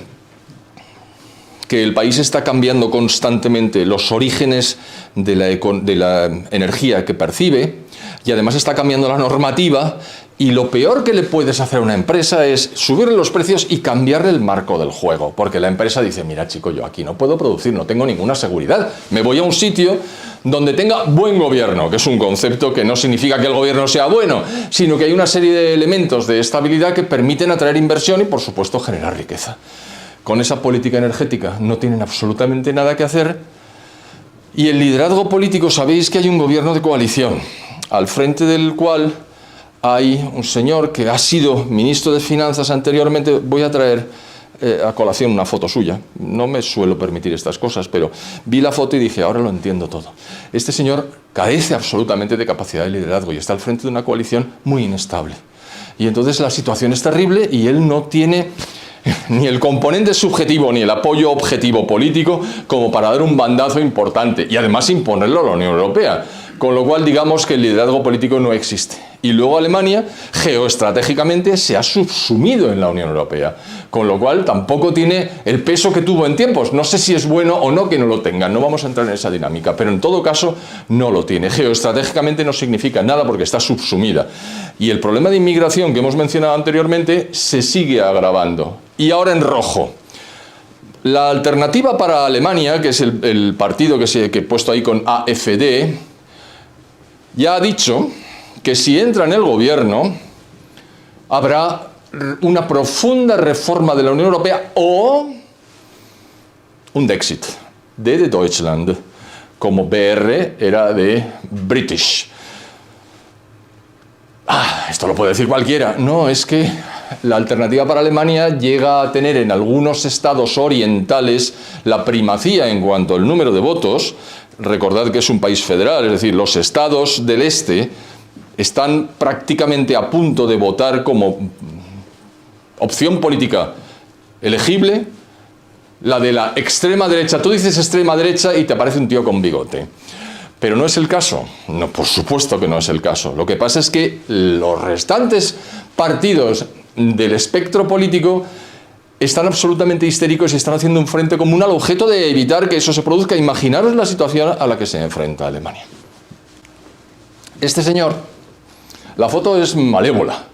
Que el país está cambiando constantemente los orígenes de la energía que percibe y además está cambiando la normativa. Y lo peor que le puedes hacer a una empresa es subirle los precios y cambiarle el marco del juego. Porque la empresa dice, mira chico, yo aquí no puedo producir, no tengo ninguna seguridad. Me voy a un sitio donde tenga buen gobierno, que es un concepto que no significa que el gobierno sea bueno, sino que hay una serie de elementos de estabilidad que permiten atraer inversión y, por supuesto, generar riqueza. Con esa política energética no tienen absolutamente nada que hacer. Y el liderazgo político, sabéis que hay un gobierno de coalición, al frente del cual hay un señor que ha sido ministro de Finanzas anteriormente. Voy a traer a colación una foto suya. No me suelo permitir estas cosas, pero vi la foto y dije, ahora lo entiendo todo. Este señor carece absolutamente de capacidad de liderazgo y está al frente de una coalición muy inestable. Y entonces la situación es terrible y él no tiene ni el componente subjetivo ni el apoyo objetivo político como para dar un bandazo importante y además imponerlo a la Unión Europea. Con lo cual, digamos que el liderazgo político no existe. Y luego Alemania, geoestratégicamente, se ha subsumido en la Unión Europea. Con lo cual, tampoco tiene el peso que tuvo en tiempos. No sé si es bueno o no que no lo tenga. No vamos a entrar en esa dinámica. Pero en todo caso, no lo tiene. Geoestratégicamente no significa nada porque está subsumida. Y el problema de inmigración que hemos mencionado anteriormente se sigue agravando. Y ahora en rojo. La alternativa para Alemania, que es el partido que he puesto ahí con AfD, ya ha dicho que si entra en el gobierno habrá una profunda reforma de la Unión Europea o un Dexit, de Deutschland, como BR era de British. Esto lo puede decir cualquiera. No, es que la alternativa para Alemania llega a tener en algunos estados orientales la primacía en cuanto al número de votos. Recordad que es un país federal, es decir, los estados del este están prácticamente a punto de votar como opción política elegible la de la extrema derecha. Tú dices extrema derecha y te aparece un tío con bigote. Pero no es el caso. No, por supuesto que no es el caso. Lo que pasa es que los restantes partidos del espectro político están absolutamente histéricos y están haciendo un frente común al objeto de evitar que eso se produzca. Imaginaros la situación a la que se enfrenta Alemania. Este señor, la foto es malévola,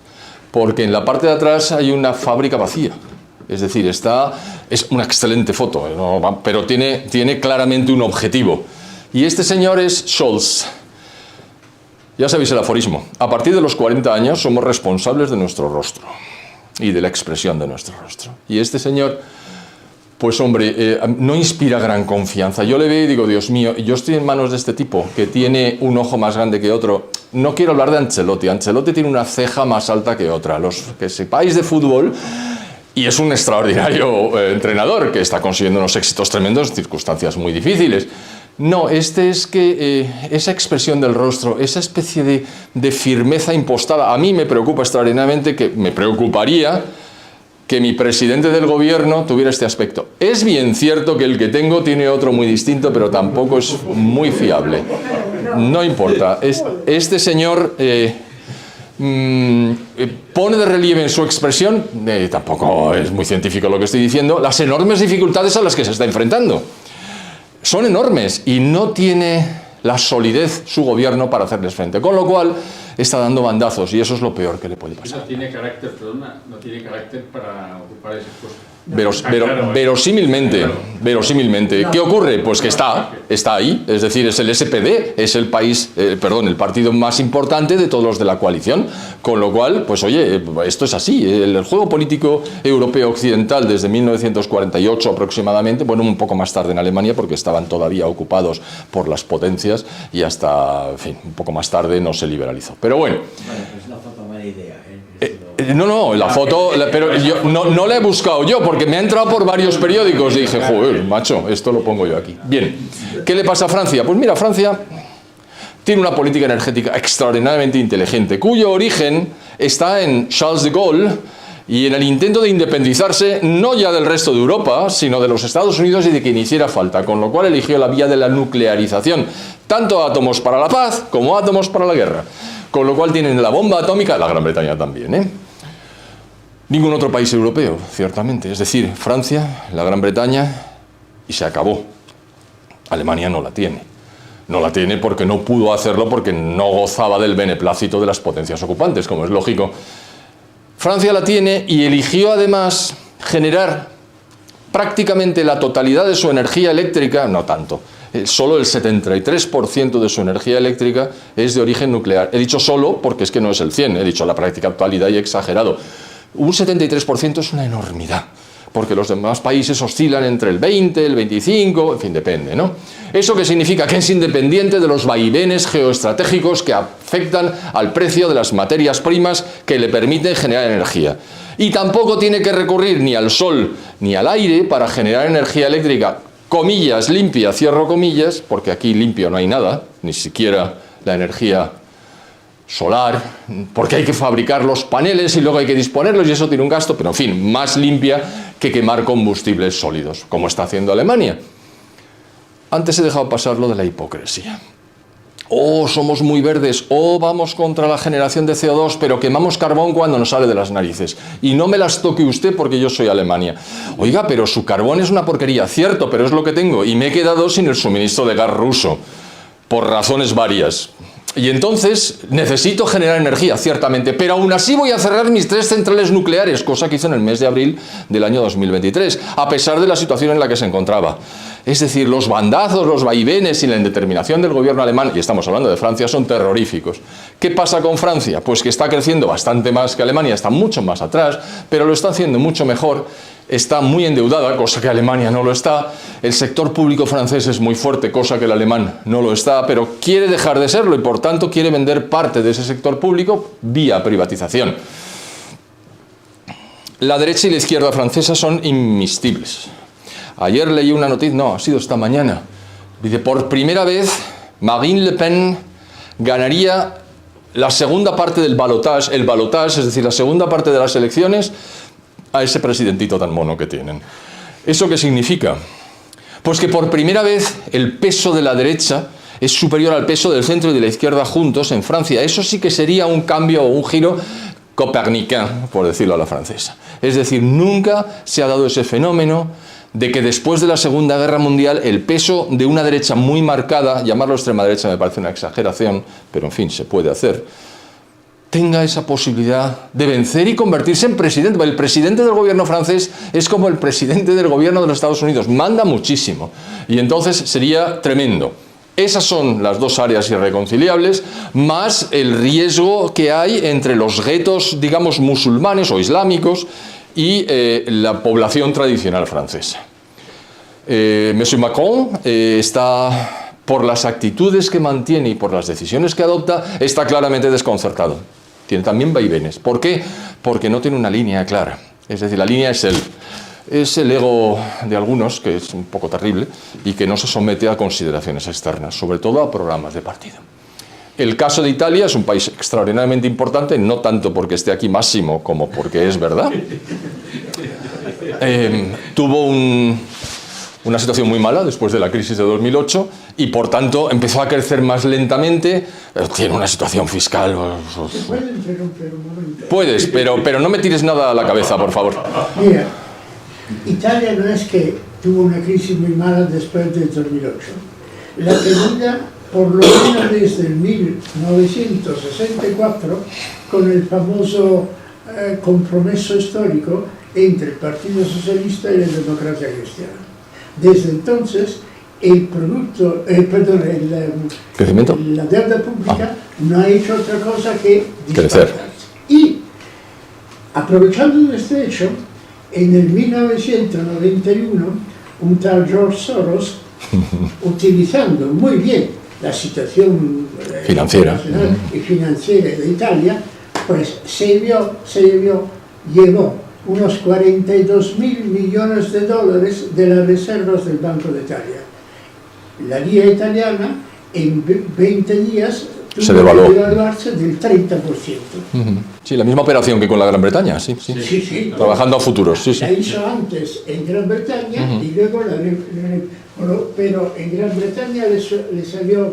porque en la parte de atrás hay una fábrica vacía. Es decir, es una excelente foto, ¿no? Pero tiene claramente un objetivo. Y este señor es Scholz. Ya sabéis el aforismo. A partir de los 40 años somos responsables de nuestro rostro y de la expresión de nuestro rostro. Y este señor, pues hombre, no inspira gran confianza. Yo le veo y digo, Dios mío, yo estoy en manos de este tipo, que tiene un ojo más grande que otro. No quiero hablar de Ancelotti. Ancelotti tiene una ceja más alta que otra. Los que sepáis de fútbol, y es un extraordinario entrenador, que está consiguiendo unos éxitos tremendos en circunstancias muy difíciles. No, es que esa expresión del rostro, esa especie de firmeza impostada, a mí me preocupa extraordinariamente, que me preocuparía que mi presidente del gobierno tuviera este aspecto. Es bien cierto que el que tengo tiene otro muy distinto, pero tampoco es muy fiable. No importa. Este señor pone de relieve en su expresión, tampoco es muy científico lo que estoy diciendo, las enormes dificultades a las que se está enfrentando. Son enormes y no tiene la solidez su gobierno para hacerles frente. Con lo cual está dando bandazos y eso es lo peor que le puede pasar. No tiene carácter para ocupar ese puesto. Verosímilmente. ¿Qué ocurre? Pues que está ahí, es decir, es el SPD, es el partido más importante de todos los de la coalición, con lo cual, pues oye, esto es así, el juego político europeo occidental desde 1948 aproximadamente, bueno, un poco más tarde en Alemania porque estaban todavía ocupados por las potencias y hasta, en fin, un poco más tarde no se liberalizó. Pero bueno. Bueno, pues es una foto mala idea. No, la foto, pero yo no la he buscado yo porque me ha entrado por varios periódicos y dije, joder, macho, esto lo pongo yo aquí. Bien, ¿qué le pasa a Francia? Pues mira, Francia tiene una política energética extraordinariamente inteligente, cuyo origen está en Charles de Gaulle y en el intento de independizarse no ya del resto de Europa, sino de los Estados Unidos y de quien hiciera falta, con lo cual eligió la vía de la nuclearización, tanto átomos para la paz como átomos para la guerra. Con lo cual tienen la bomba atómica, la Gran Bretaña también, ¿eh? Ningún otro país europeo, ciertamente. Es decir, Francia, la Gran Bretaña, y se acabó. Alemania no la tiene. No la tiene porque no pudo hacerlo, porque no gozaba del beneplácito de las potencias ocupantes, como es lógico. Francia la tiene y eligió además generar prácticamente la totalidad de su energía eléctrica, no tanto, solo el 73% de su energía eléctrica es de origen nuclear. He dicho solo porque es que no es el 100%, he dicho la práctica totalidad y he exagerado. Un 73% es una enormidad, porque los demás países oscilan entre el 20, el 25, en fin, depende, ¿no? ¿Eso qué significa? Que es independiente de los vaivenes geoestratégicos que afectan al precio de las materias primas que le permiten generar energía. Y tampoco tiene que recurrir ni al sol ni al aire para generar energía eléctrica, comillas, limpia, cierro comillas, porque aquí limpio no hay nada, ni siquiera la energía solar, porque hay que fabricar los paneles y luego hay que disponerlos y eso tiene un gasto, pero en fin, más limpia que quemar combustibles sólidos, como está haciendo Alemania. Antes he dejado pasar lo de la hipocresía. Oh, somos muy verdes, oh, vamos contra la generación de CO2, pero quemamos carbón cuando nos sale de las narices. Y no me las toque usted porque yo soy Alemania. Oiga, pero su carbón es una porquería, cierto, pero es lo que tengo. Y me he quedado sin el suministro de gas ruso, por razones varias. Y entonces necesito generar energía, ciertamente, pero aún así voy a cerrar mis 3 centrales nucleares, cosa que hizo en el mes de abril del año 2023, a pesar de la situación en la que se encontraba. Es decir, los bandazos, los vaivenes y la indeterminación del gobierno alemán, y estamos hablando de Francia, son terroríficos. ¿Qué pasa con Francia? Pues que está creciendo bastante más que Alemania, está mucho más atrás, pero lo está haciendo mucho mejor. Está muy endeudada, cosa que Alemania no lo está. El sector público francés es muy fuerte, cosa que el alemán no lo está, pero quiere dejar de serlo y por tanto quiere vender parte de ese sector público vía privatización. La derecha y la izquierda francesa son inmiscibles. Ayer leí una noticia, no, ha sido esta mañana. Dice, por primera vez Marine Le Pen ganaría la segunda parte del balotage, el balotage, es decir, la segunda parte de las elecciones, a ese presidentito tan mono que tienen. ¿Eso qué significa? Pues que por primera vez el peso de la derecha es superior al peso del centro y de la izquierda juntos en Francia. Eso sí que sería un cambio o un giro copernicano, por decirlo a la francesa. Es decir, nunca se ha dado ese fenómeno de que después de la Segunda Guerra Mundial el peso de una derecha muy marcada, llamarlo extrema derecha me parece una exageración, pero en fin, se puede hacer, tenga esa posibilidad de vencer y convertirse en presidente. El presidente del gobierno francés es como el presidente del gobierno de los Estados Unidos, manda muchísimo, y entonces sería tremendo. Esas son las dos áreas irreconciliables, más el riesgo que hay entre los guetos, digamos, musulmanes o islámicos y la población tradicional francesa. Monsieur Macron está, por las actitudes que mantiene y por las decisiones que adopta, está claramente desconcertado. Tiene también vaivenes. ¿Por qué? Porque no tiene una línea clara. Es decir, la línea es él. Es el ego de algunos, que es un poco terrible, y que no se somete a consideraciones externas, sobre todo a programas de partido. El caso de Italia es un país extraordinariamente importante, no tanto porque esté aquí Máximo, como porque es verdad. Tuvo una situación muy mala después de la crisis de 2008 y por tanto empezó a crecer más lentamente. Tiene una situación fiscal. ¿Se puede interrumpir un momento? Puedes, pero no me tires nada a la cabeza, por favor. Mira, Italia no es que tuvo una crisis muy mala después del 2008. La tenida por lo menos desde el 1964 con el famoso compromiso histórico entre el Partido Socialista y la Democracia Cristiana. Desde entonces, el producto, ¿crecimiento? La deuda pública no ha hecho otra cosa que crecer. Y, aprovechando de este hecho, en el 1991, un tal George Soros, utilizando muy bien la situación financiera internacional y financiera de Italia, pues llevó unos 42.000 millones de dólares de las reservas del Banco de Italia. La lira italiana en 20 días se devaluó. Devaluarse del 30%. Sí, la misma operación que con la Gran Bretaña, sí. Sí. Trabajando a futuros, sí. La hizo antes en Gran Bretaña y luego pero en Gran Bretaña le salió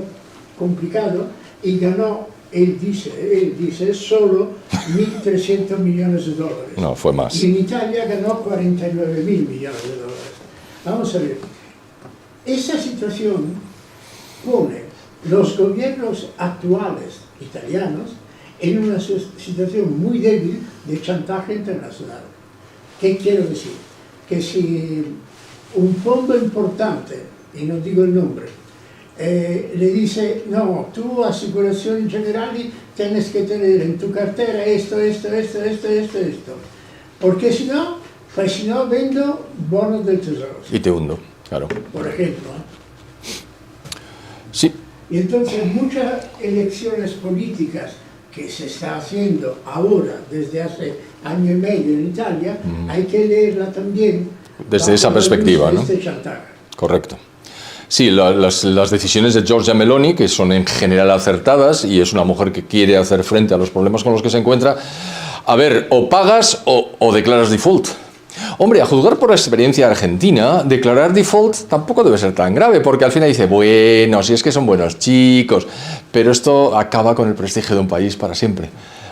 complicado y ganó, él dice solo 1.300 millones de dólares. No, fue más. Y en Italia ganó 49.000 millones de dólares. Vamos a ver, esa situación pone los gobiernos actuales italianos en una situación muy débil de chantaje internacional. ¿Qué quiero decir? Que si un fondo importante, y no digo el nombre, le dice, no, tú, Asicurazioni Generali, tienes que tener en tu cartera esto, porque si no vendo bonos del tesoro. Y te hundo, claro. Por ejemplo. Sí. Y entonces muchas elecciones políticas que se está haciendo ahora, desde hace año y medio en Italia, hay que leerla también desde esa perspectiva, ¿no? Este chantaje. Correcto. Sí, las decisiones de Giorgia Meloni, que son en general acertadas, y es una mujer que quiere hacer frente a los problemas con los que se encuentra. A ver, o pagas o declaras default. Hombre, a juzgar por la experiencia argentina, declarar default tampoco debe ser tan grave, porque al final dice, bueno, si es que son buenos chicos, pero esto acaba con el prestigio de un país para siempre.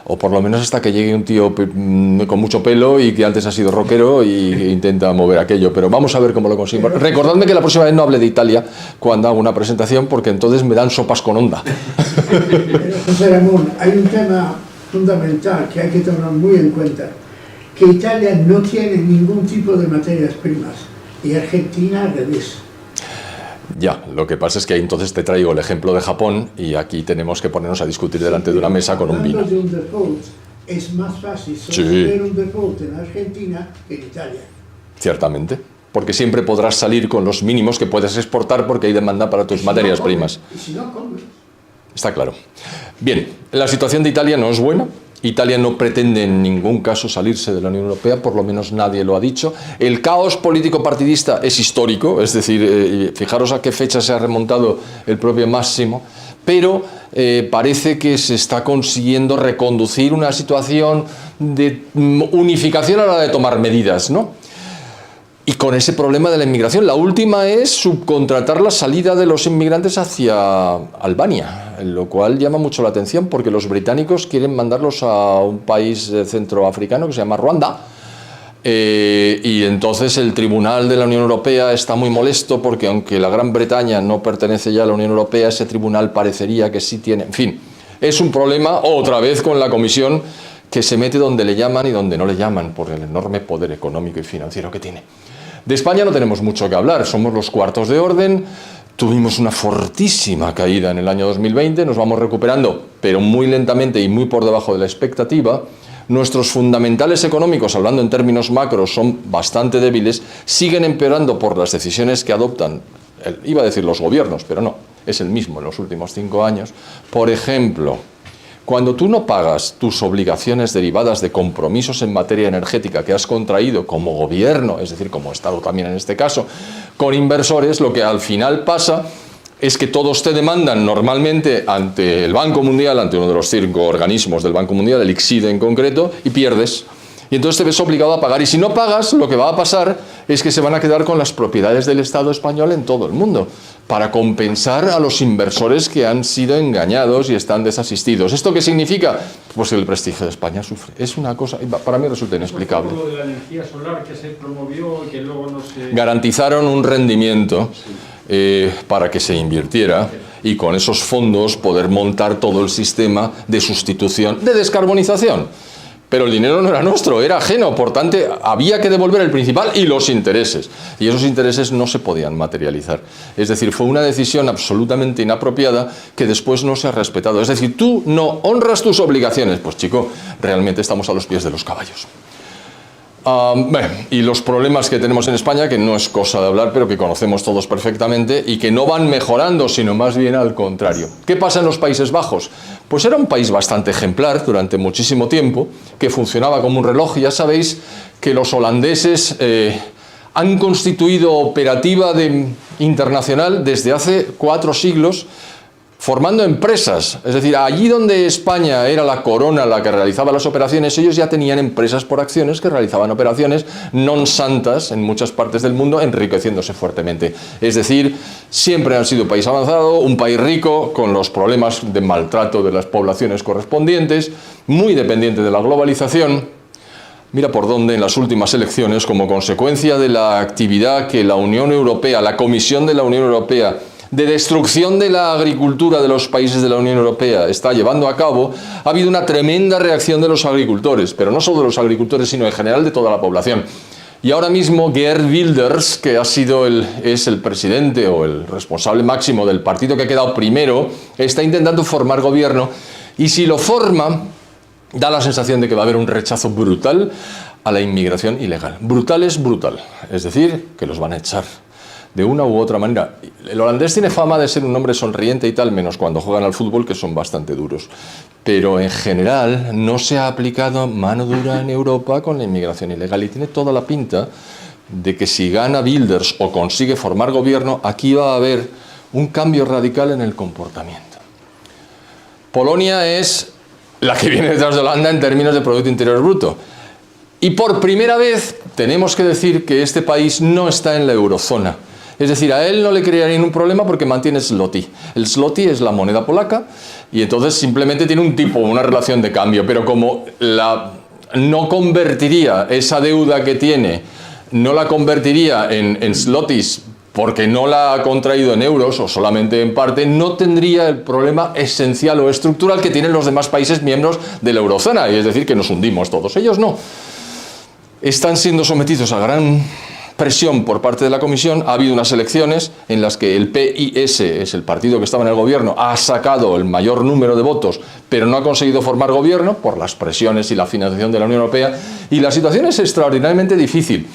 O por lo menos hasta que llegue un tío con mucho pelo y que antes ha sido rockero y intenta mover aquello. Pero vamos a ver cómo lo conseguimos. Recordadme que la próxima vez no hable de Italia cuando haga una presentación, porque entonces me dan sopas con onda. Pero, José Ramón, hay un tema fundamental que hay que tomar muy en cuenta, que Italia no tiene ningún tipo de materias primas y Argentina al revés. Ya, lo que pasa es que entonces te traigo el ejemplo de Japón y aquí tenemos que ponernos a discutir delante de una mesa con un vino. Hablando de un default, es más fácil sostener un default en Argentina que en Italia. Ciertamente, porque siempre podrás salir con los mínimos que puedes exportar porque hay demanda para tus materias primas. Y si no, comes. Está claro. Bien, la situación de Italia no es buena. Italia no pretende en ningún caso salirse de la Unión Europea, por lo menos nadie lo ha dicho. El caos político partidista es histórico, es decir, fijaros a qué fecha se ha remontado el propio Massimo, pero parece que se está consiguiendo reconducir una situación de unificación a la hora de tomar medidas, ¿no? Y con ese problema de la inmigración, la última es subcontratar la salida de los inmigrantes hacia Albania, lo cual llama mucho la atención porque los británicos quieren mandarlos a un país centroafricano que se llama Ruanda. Y entonces el Tribunal de la Unión Europea está muy molesto porque aunque la Gran Bretaña no pertenece ya a la Unión Europea, ese tribunal parecería que sí tiene... En fin, es un problema otra vez con la Comisión que se mete donde le llaman y donde no le llaman por el enorme poder económico y financiero que tiene. De España no tenemos mucho que hablar, somos los cuartos de orden, tuvimos una fortísima caída en el año 2020, nos vamos recuperando, pero muy lentamente y muy por debajo de la expectativa. Nuestros fundamentales económicos, hablando en términos macros, son bastante débiles, siguen empeorando por las decisiones que adoptan, iba a decir los gobiernos, pero no, es el mismo en los últimos 5 años. Por ejemplo, cuando tú no pagas tus obligaciones derivadas de compromisos en materia energética que has contraído como gobierno, es decir, como Estado también en este caso, con inversores, lo que al final pasa es que todos te demandan normalmente ante el Banco Mundial, ante uno de los 5 organismos del Banco Mundial, el ICSIDE en concreto, y pierdes. Y entonces te ves obligado a pagar. Y si no pagas, lo que va a pasar es que se van a quedar con las propiedades del Estado español en todo el mundo, para compensar a los inversores que han sido engañados y están desasistidos. ¿Esto qué significa? Pues el prestigio de España sufre. Es una cosa, para mí resulta inexplicable. Lo de la energía solar que se promovió y que luego no se... Garantizaron un rendimiento para que se invirtiera y con esos fondos poder montar todo el sistema de sustitución, de descarbonización, Pero el dinero no era nuestro, era ajeno, por tanto había que devolver el principal y los intereses. Y esos intereses no se podían materializar. Es decir, fue una decisión absolutamente inapropiada que después no se ha respetado. Es decir, tú no honras tus obligaciones. Pues chico, realmente estamos a los pies de los caballos. Y los problemas que tenemos en España, que no es cosa de hablar, pero que conocemos todos perfectamente y que no van mejorando, sino más bien al contrario. ¿Qué pasa en los Países Bajos? Pues era un país bastante ejemplar durante muchísimo tiempo, que funcionaba como un reloj. Ya sabéis que los holandeses han constituido operativa internacional desde hace 4 siglos, formando empresas. Es decir, allí donde España era la corona la que realizaba las operaciones, ellos ya tenían empresas por acciones que realizaban operaciones non santas en muchas partes del mundo, enriqueciéndose fuertemente. Es decir, siempre han sido un país avanzado, un país rico, con los problemas de maltrato de las poblaciones correspondientes, muy dependiente de la globalización. Mira por dónde en las últimas elecciones, como consecuencia de la actividad que la Unión Europea, la Comisión de la Unión Europea, de destrucción de la agricultura de los países de la Unión Europea está llevando a cabo, ha habido una tremenda reacción de los agricultores, pero no solo de los agricultores, sino en general de toda la población. Y ahora mismo Geert Wilders, que es el presidente o el responsable máximo del partido que ha quedado primero, está intentando formar gobierno, y si lo forma, da la sensación de que va a haber un rechazo brutal a la inmigración ilegal. Brutal es brutal, es decir, que los van a echar de una u otra manera. El holandés tiene fama de ser un hombre sonriente y tal, menos cuando juegan al fútbol, que son bastante duros. Pero en general no se ha aplicado mano dura en Europa con la inmigración ilegal, y tiene toda la pinta de que si gana Wilders o consigue formar gobierno, aquí va a haber un cambio radical en el comportamiento. Polonia es la que viene detrás de Holanda en términos de Producto Interior Bruto. Y por primera vez tenemos que decir que este país no está en la eurozona. Es decir, a él no le crearía ningún problema porque mantiene zloty. El zloty es la moneda polaca y entonces simplemente tiene un tipo, una relación de cambio, pero como no convertiría esa deuda que tiene, no la convertiría en zlotys porque no la ha contraído en euros o solamente en parte, no tendría el problema esencial o estructural que tienen los demás países miembros de la eurozona, y es decir, que nos hundimos todos. Ellos no. Están siendo sometidos a gran presión por parte de la Comisión. Ha habido unas elecciones en las que el PIS, es el partido que estaba en el gobierno, ha sacado el mayor número de votos, pero no ha conseguido formar gobierno por las presiones y la financiación de la Unión Europea, y la situación es extraordinariamente difícil.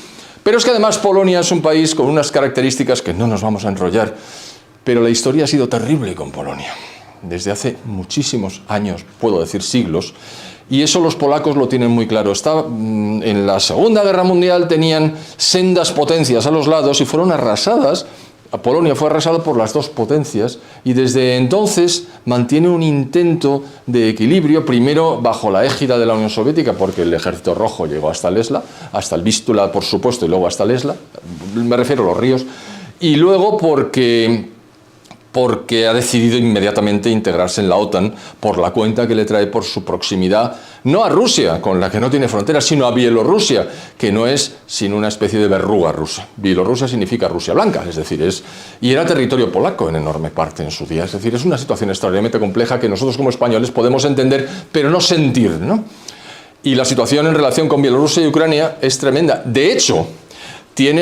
Pero es que además Polonia es un país con unas características que no nos vamos a enrollar, pero la historia ha sido terrible con Polonia. Desde hace muchísimos años, puedo decir siglos, y eso los polacos lo tienen muy claro. En la Segunda Guerra Mundial tenían sendas potencias a los lados y fueron arrasadas. Polonia fue arrasada por las dos potencias y desde entonces mantiene un intento de equilibrio, primero bajo la égida de la Unión Soviética, porque el Ejército Rojo llegó hasta Lesla, hasta el Vístula, por supuesto, y luego hasta Lesla, me refiero a los ríos, y luego porque ha decidido inmediatamente integrarse en la OTAN por la cuenta que le trae por su proximidad, no a Rusia, con la que no tiene fronteras, sino a Bielorrusia, que no es sino una especie de verruga rusa. Bielorrusia significa Rusia blanca, es decir, y era territorio polaco en enorme parte en su día. Es decir, es una situación extraordinariamente compleja que nosotros como españoles podemos entender, pero no sentir, ¿no? Y la situación en relación con Bielorrusia y Ucrania es tremenda. De hecho,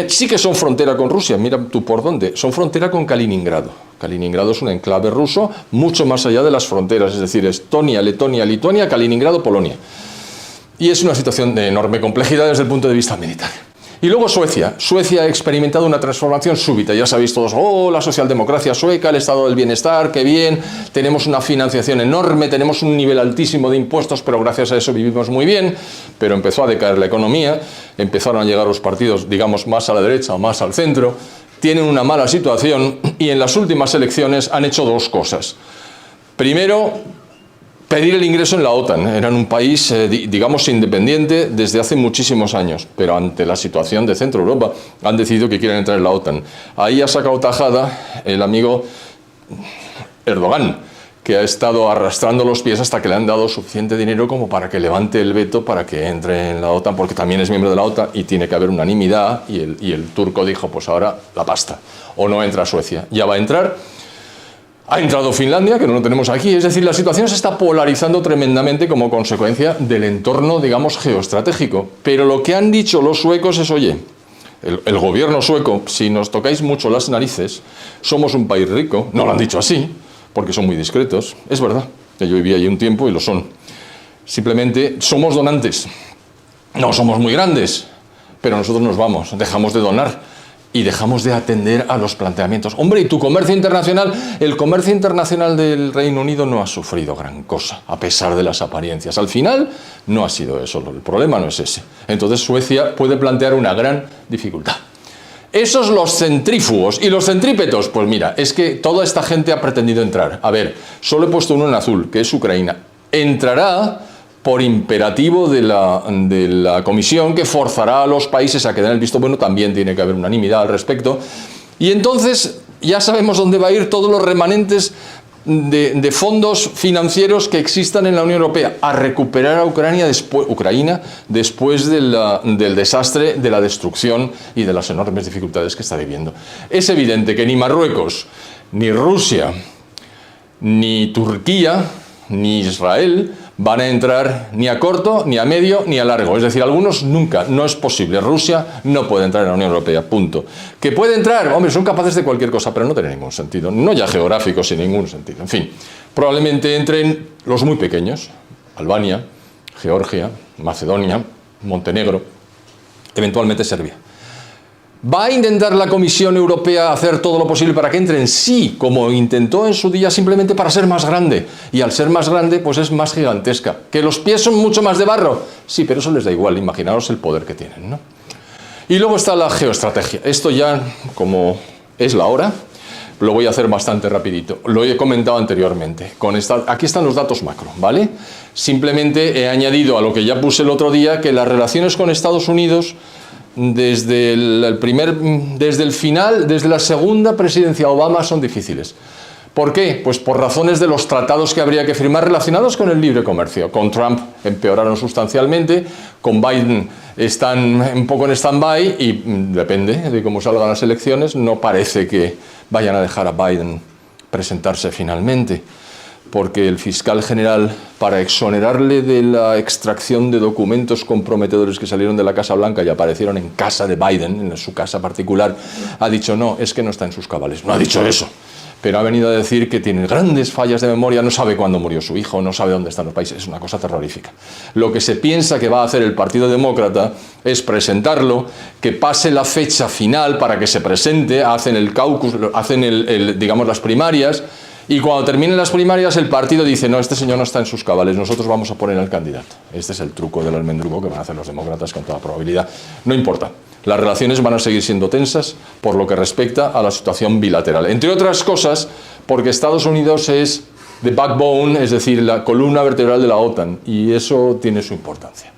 sí que son frontera con Rusia, mira tú por dónde, son frontera con Kaliningrado. Kaliningrado es un enclave ruso mucho más allá de las fronteras, es decir, Estonia, Letonia, Lituania, Kaliningrado, Polonia. Y es una situación de enorme complejidad desde el punto de vista militar. Y luego Suecia. Suecia ha experimentado una transformación súbita. Ya sabéis todos, la socialdemocracia sueca, el estado del bienestar, qué bien, tenemos una financiación enorme, tenemos un nivel altísimo de impuestos, pero gracias a eso vivimos muy bien. Pero empezó a decaer la economía, empezaron a llegar los partidos, digamos, más a la derecha o más al centro, tienen una mala situación y en las últimas elecciones han hecho dos cosas. Primero, pedir el ingreso en la OTAN. Eran un país, digamos, independiente desde hace muchísimos años, pero ante la situación de Centro Europa han decidido que quieren entrar en la OTAN. Ahí ha sacado tajada el amigo Erdogan, que ha estado arrastrando los pies hasta que le han dado suficiente dinero como para que levante el veto para que entre en la OTAN, porque también es miembro de la OTAN y tiene que haber unanimidad, y el turco dijo, pues ahora la pasta, o no entra Suecia. Ya va a entrar. Ha entrado Finlandia, que no lo tenemos aquí. Es decir, la situación se está polarizando tremendamente como consecuencia del entorno, digamos, geoestratégico. Pero lo que han dicho los suecos es, oye, el gobierno sueco, si nos tocáis mucho las narices, somos un país rico. No lo han dicho así, porque son muy discretos. Es verdad, que yo viví allí un tiempo y lo son. Simplemente somos donantes. No somos muy grandes, pero nosotros nos vamos, dejamos de donar y dejamos de atender a los planteamientos. Hombre, ¿y tu comercio internacional? El comercio internacional del Reino Unido no ha sufrido gran cosa, a pesar de las apariencias. Al final, no ha sido eso, el problema no es ese. Entonces Suecia puede plantear una gran dificultad. Esos los centrífugos y los centrípetos, pues mira, es que toda esta gente ha pretendido entrar. A ver, solo he puesto uno en azul, que es Ucrania. Entrará por imperativo de la Comisión, que forzará a los países a que den el visto bueno. También tiene que haber unanimidad al respecto. Y entonces ya sabemos dónde va a ir todos los remanentes de fondos financieros que existan en la Unión Europea, a recuperar a Ucrania después del desastre, de la destrucción y de las enormes dificultades que está viviendo. Es evidente que ni Marruecos, ni Rusia, ni Turquía, ni Israel van a entrar ni a corto, ni a medio, ni a largo. Es decir, algunos nunca, no es posible. Rusia no puede entrar en la Unión Europea, punto. ¿Que puede entrar? Hombre, son capaces de cualquier cosa, pero no tiene ningún sentido. No ya geográfico, sin ningún sentido. En fin, probablemente entren los muy pequeños, Albania, Georgia, Macedonia, Montenegro, eventualmente Serbia. ¿Va a intentar la Comisión Europea hacer todo lo posible para que entren? Sí, como intentó en su día, simplemente para ser más grande. Y al ser más grande, pues es más gigantesca. ¿Que los pies son mucho más de barro? Sí, pero eso les da igual. Imaginaos el poder que tienen, ¿no? Y luego está la geoestrategia. Esto ya, como es la hora, lo voy a hacer bastante rapidito. Lo he comentado anteriormente. Aquí están los datos macro, ¿vale? Simplemente he añadido a lo que ya puse el otro día, que las relaciones con Estados Unidos desde la segunda presidencia Obama son difíciles. ¿Por qué? Pues por razones de los tratados que habría que firmar relacionados con el libre comercio. Con Trump empeoraron sustancialmente, con Biden están un poco en stand-by y depende de cómo salgan las elecciones, no parece que vayan a dejar a Biden presentarse finalmente, porque el fiscal general, para exonerarle de la extracción de documentos comprometedores que salieron de la Casa Blanca y aparecieron en casa de Biden, en su casa particular, ha dicho no, es que no está en sus cabales. No ha dicho eso, pero ha venido a decir que tiene grandes fallas de memoria, no sabe cuándo murió su hijo, no sabe dónde están los países. Es una cosa terrorífica. Lo que se piensa que va a hacer el Partido Demócrata es presentarlo, que pase la fecha final para que se presente, hacen el caucus, hacen digamos las primarias. Y cuando terminen las primarias, el partido dice, no, este señor no está en sus cabales, nosotros vamos a poner al candidato. Este es el truco del almendruco que van a hacer los demócratas con toda probabilidad. No importa, las relaciones van a seguir siendo tensas por lo que respecta a la situación bilateral. Entre otras cosas, porque Estados Unidos es the backbone, es decir, la columna vertebral de la OTAN, y eso tiene su importancia.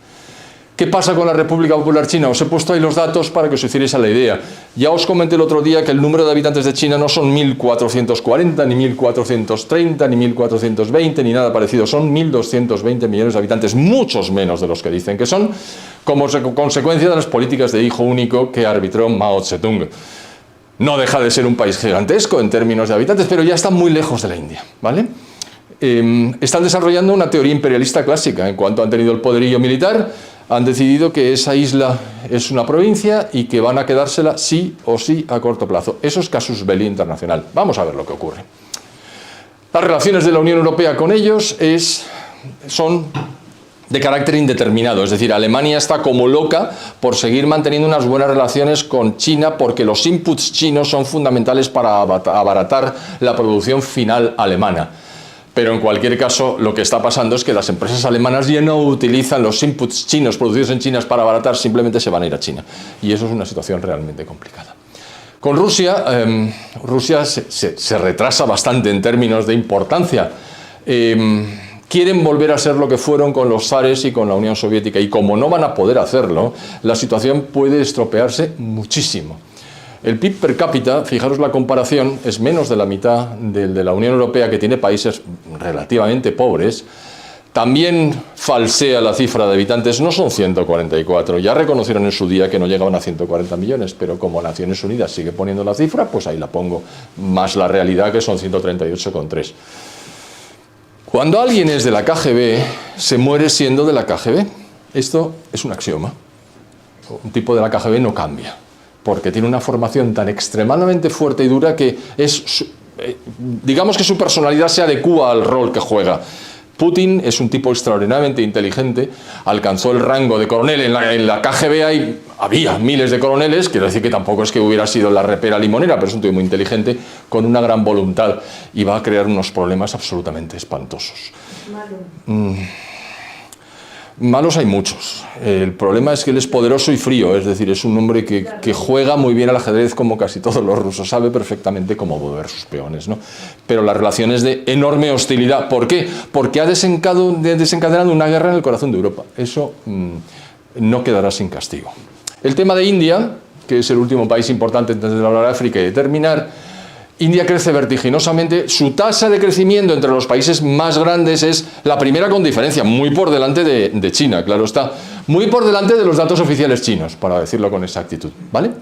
¿Qué pasa con la República Popular China? Os he puesto ahí los datos para que os hicierais a la idea. Ya os comenté el otro día que el número de habitantes de China no son 1.440, ni 1.430, ni 1.420, ni nada parecido. Son 1.220 millones de habitantes, muchos menos de los que dicen que son, como consecuencia de las políticas de hijo único que arbitró Mao Zedong. No deja de ser un país gigantesco en términos de habitantes, pero ya está muy lejos de la India, ¿vale? Están desarrollando una teoría imperialista clásica. En cuanto han tenido el poderío militar, han decidido que esa isla es una provincia y que van a quedársela sí o sí a corto plazo. Eso es casus belli internacional. Vamos a ver lo que ocurre. Las relaciones de la Unión Europea con ellos son de carácter indeterminado. Es decir, Alemania está como loca por seguir manteniendo unas buenas relaciones con China, porque los inputs chinos son fundamentales para abaratar la producción final alemana. Pero en cualquier caso, lo que está pasando es que las empresas alemanas ya no utilizan los inputs chinos producidos en China para abaratar, simplemente se van a ir a China. Y eso es una situación realmente complicada. Con Rusia, Rusia se retrasa bastante en términos de importancia. Quieren volver a ser lo que fueron con los zares y con la Unión Soviética. Y como no van a poder hacerlo, la situación puede estropearse muchísimo. El PIB per cápita, fijaros la comparación, es menos de la mitad del de la Unión Europea, que tiene países relativamente pobres, También falsea la cifra de habitantes, no son 144, ya reconocieron en su día que no llegaban a 140 millones, pero como Naciones Unidas sigue poniendo la cifra, pues ahí la pongo, más la realidad que son 138,3. Cuando alguien es de la KGB, se muere siendo de la KGB. Esto es un axioma. Un tipo de la KGB no cambia, porque tiene una formación tan extremadamente fuerte y dura que digamos que su personalidad se adecúa al rol que juega. Putin es un tipo extraordinariamente inteligente, alcanzó el rango de coronel, en la KGB había miles de coroneles, quiero decir que tampoco es que hubiera sido la repera limonera, pero es un tipo muy inteligente, con una gran voluntad, y va a crear unos problemas absolutamente espantosos. Malos hay muchos. El problema es que él es poderoso y frío, es decir, es un hombre que juega muy bien al ajedrez como casi todos los rusos, sabe perfectamente cómo mover sus peones, ¿no? Pero la relación es de enorme hostilidad. ¿Por qué? Porque ha desencadenado una guerra en el corazón de Europa. Eso no quedará sin castigo. El tema de India, que es el último país importante antes de hablar de África y de terminar, India crece vertiginosamente, su tasa de crecimiento entre los países más grandes es la primera con diferencia, muy por delante de China, claro está, muy por delante de los datos oficiales chinos, para decirlo con exactitud, ¿vale?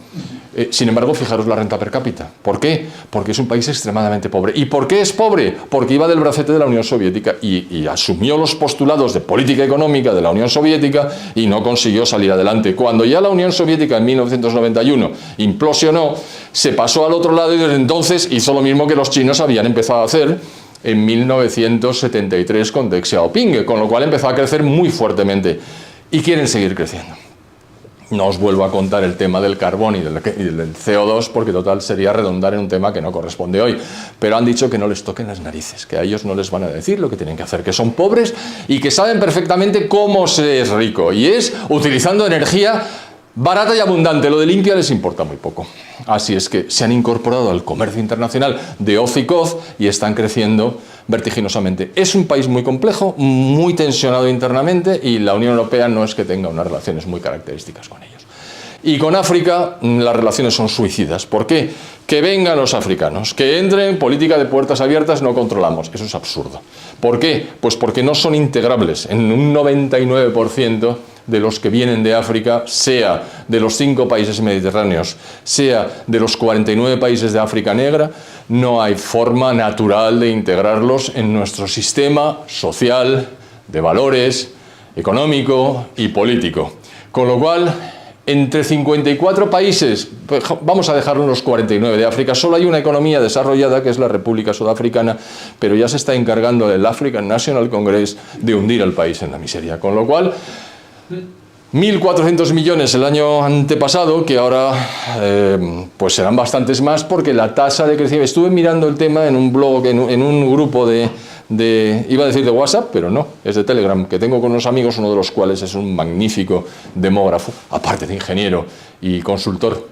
Sin embargo, fijaros la renta per cápita. ¿Por qué? Porque es un país extremadamente pobre. ¿Y por qué es pobre? Porque iba del bracete de la Unión Soviética y asumió los postulados de política económica de la Unión Soviética y no consiguió salir adelante. Cuando ya la Unión Soviética en 1991 implosionó, se pasó al otro lado y desde entonces hizo lo mismo que los chinos habían empezado a hacer en 1973 con Deng Xiaoping, con lo cual empezó a crecer muy fuertemente y quieren seguir creciendo. No os vuelvo a contar el tema del carbón y del CO2 porque total sería redundar en un tema que no corresponde hoy, pero han dicho que no les toquen las narices, que a ellos no les van a decir lo que tienen que hacer, que son pobres y que saben perfectamente cómo se es rico, y es utilizando energía barata y abundante. Lo de limpia les importa muy poco. Así es que se han incorporado al comercio internacional de hoz y coz y están creciendo vertiginosamente. Es un país muy complejo, muy tensionado internamente, y la Unión Europea no es que tenga unas relaciones muy características con ellos. Y con África las relaciones son suicidas. ¿Por qué? Que vengan los africanos, que entren, política de puertas abiertas, no controlamos. Eso es absurdo. ¿Por qué? Pues porque no son integrables. En un 99% de los que vienen de África, sea de los 5 países mediterráneos, sea de los 49 países de África negra, no hay forma natural de integrarlos en nuestro sistema social, de valores, económico y político. Con lo cual, entre 54 países, pues vamos a dejarlo en los 49 de África, solo hay una economía desarrollada, que es la República Sudafricana, pero ya se está encargando el African National Congress de hundir al país en la miseria. Con lo cual, 1.400 millones el año antepasado, que ahora pues serán bastantes más, porque la tasa de crecimiento... Estuve mirando el tema en un blog, en un grupo iba a decir de WhatsApp, pero no, es de Telegram, que tengo con unos amigos, uno de los cuales es un magnífico demógrafo, aparte de ingeniero y consultor,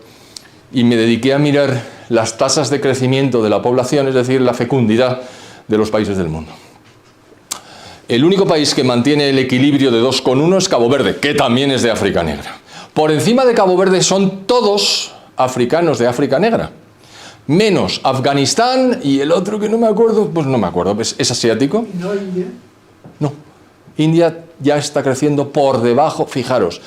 y me dediqué a mirar las tasas de crecimiento de la población, es decir, la fecundidad de los países del mundo. El único país que mantiene el equilibrio de 2,1 es Cabo Verde, que también es de África Negra. Por encima de Cabo Verde son todos africanos de África Negra, menos Afganistán y el otro que no me acuerdo, pues no me acuerdo, ¿es asiático? ¿No India? No, India ya está creciendo por debajo, fijaros,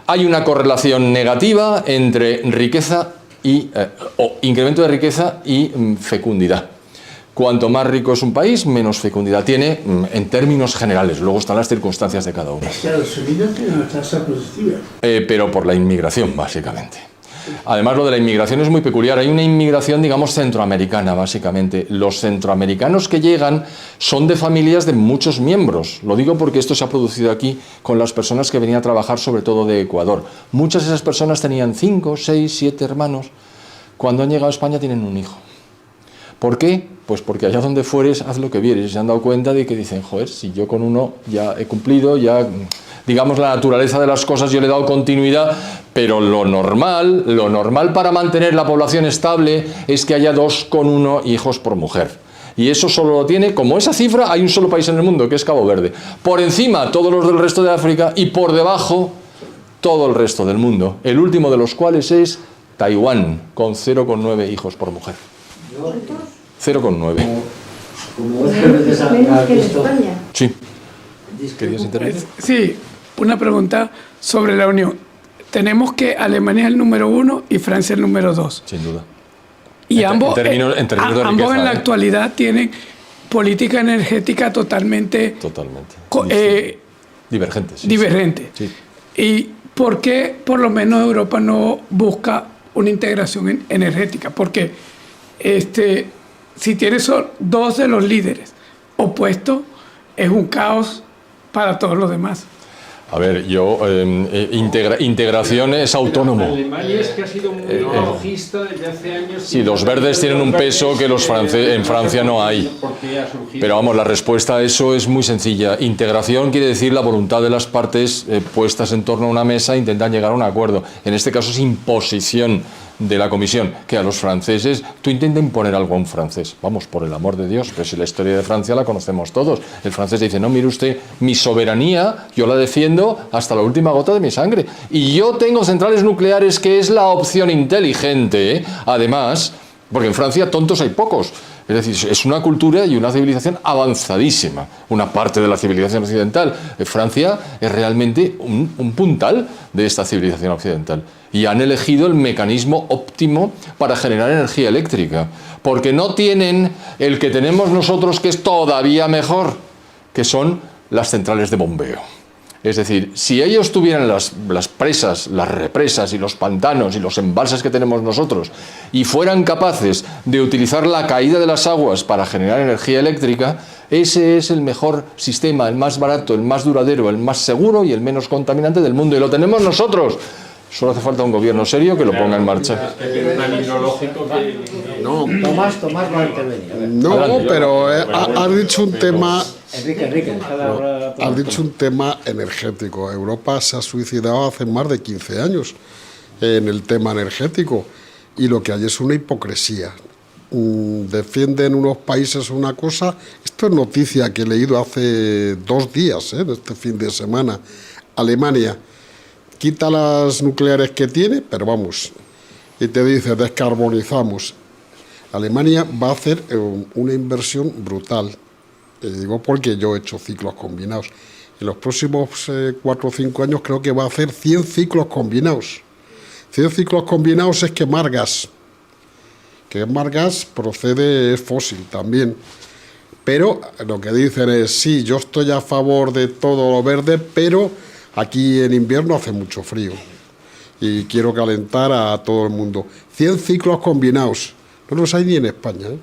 hay una correlación negativa entre riqueza o incremento de riqueza y fecundidad. Cuanto más rico es un país, menos fecundidad tiene en términos generales. Luego están las circunstancias de cada uno. Estados Unidos tiene una tasa positiva. Pero por la inmigración, básicamente. Además, lo de la inmigración es muy peculiar. Hay una inmigración, digamos, centroamericana, básicamente. Los centroamericanos que llegan son de familias de muchos miembros. Lo digo porque esto se ha producido aquí con las personas que venían a trabajar, sobre todo de Ecuador. Muchas de esas personas tenían 5, 6, 7 hermanos. Cuando han llegado a España tienen un hijo. ¿Por qué? Pues porque allá donde fueres, haz lo que vieres. Y se han dado cuenta de que dicen, joder, si yo con uno ya he cumplido, ya, digamos, la naturaleza de las cosas, yo le he dado continuidad, pero lo normal para mantener la población estable es que haya 2,1 hijos por mujer. Y eso solo lo tiene, como esa cifra, hay un solo país en el mundo, que es Cabo Verde. Por encima, todos los del resto de África, y por debajo, todo el resto del mundo. El último de los cuales es Taiwán, con 0,9 hijos por mujer. 0,9. Como 8 veces has visto. Sí. ¿Querías intervenir? Sí, una pregunta sobre la Unión. Tenemos que Alemania es el número 1 y Francia el número 2. Sin duda. Y En ambos, términos de ambos riqueza, en la ¿eh? actualidad tienen política energética totalmente Totalmente. divergente. Divergente. Sí. ¿Y por qué por lo menos Europa no busca una integración energética? Porque si tienes dos de los líderes opuestos, es un caos para todos los demás. A ver, integración es autónomo. Alemania es que ha sido muy ecologista desde hace años. Sí, los verdes tienen un peso que los franceses en Francia no hay. Pero vamos, la respuesta a eso es muy sencilla. Integración quiere decir la voluntad de las partes puestas en torno a una mesa e intentan llegar a un acuerdo. En este caso es imposición de la Comisión, que a los franceses, tú intenta imponer algo a un francés, vamos, por el amor de Dios, pero si la historia de Francia la conocemos todos, el francés dice, no, mire usted, mi soberanía, yo la defiendo hasta la última gota de mi sangre, y yo tengo centrales nucleares, que es la opción inteligente, ¿eh? Además, porque en Francia tontos hay pocos. Es decir, es una cultura y una civilización avanzadísima, una parte de la civilización occidental. Francia es realmente un puntal de esta civilización occidental. Y han elegido el mecanismo óptimo para generar energía eléctrica, porque no tienen el que tenemos nosotros, que es todavía mejor, que son las centrales de bombeo. Es decir, si ellos tuvieran las presas, las represas y los pantanos y los embalses que tenemos nosotros y fueran capaces de utilizar la caída de las aguas para generar energía eléctrica, ese es el mejor sistema, el más barato, el más duradero, el más seguro y el menos contaminante del mundo. Y lo tenemos nosotros. Solo hace falta un gobierno serio que lo ponga en marcha. No, Tomás va a intervenir. No, Adelante. pero has dicho un tema... Enrique, Has dicho un tema energético. Europa se ha suicidado hace más de 15 años en el tema energético y lo que hay es una hipocresía. Defienden unos países una cosa. Esto es noticia que he leído hace 2 días, este fin de semana. Alemania quita las nucleares que tiene, pero vamos, y te dice descarbonizamos. Alemania va a hacer una inversión brutal. Te digo porque yo he hecho ciclos combinados. En los próximos 4 o 5 años creo que va a hacer 100 ciclos combinados. 100 ciclos combinados es quemar gas. Quemar gas procede, es fósil también. Pero lo que dicen es, sí, yo estoy a favor de todo lo verde, pero aquí en invierno hace mucho frío. Y quiero calentar a todo el mundo. 100 ciclos combinados. No los hay ni en España, ¿eh?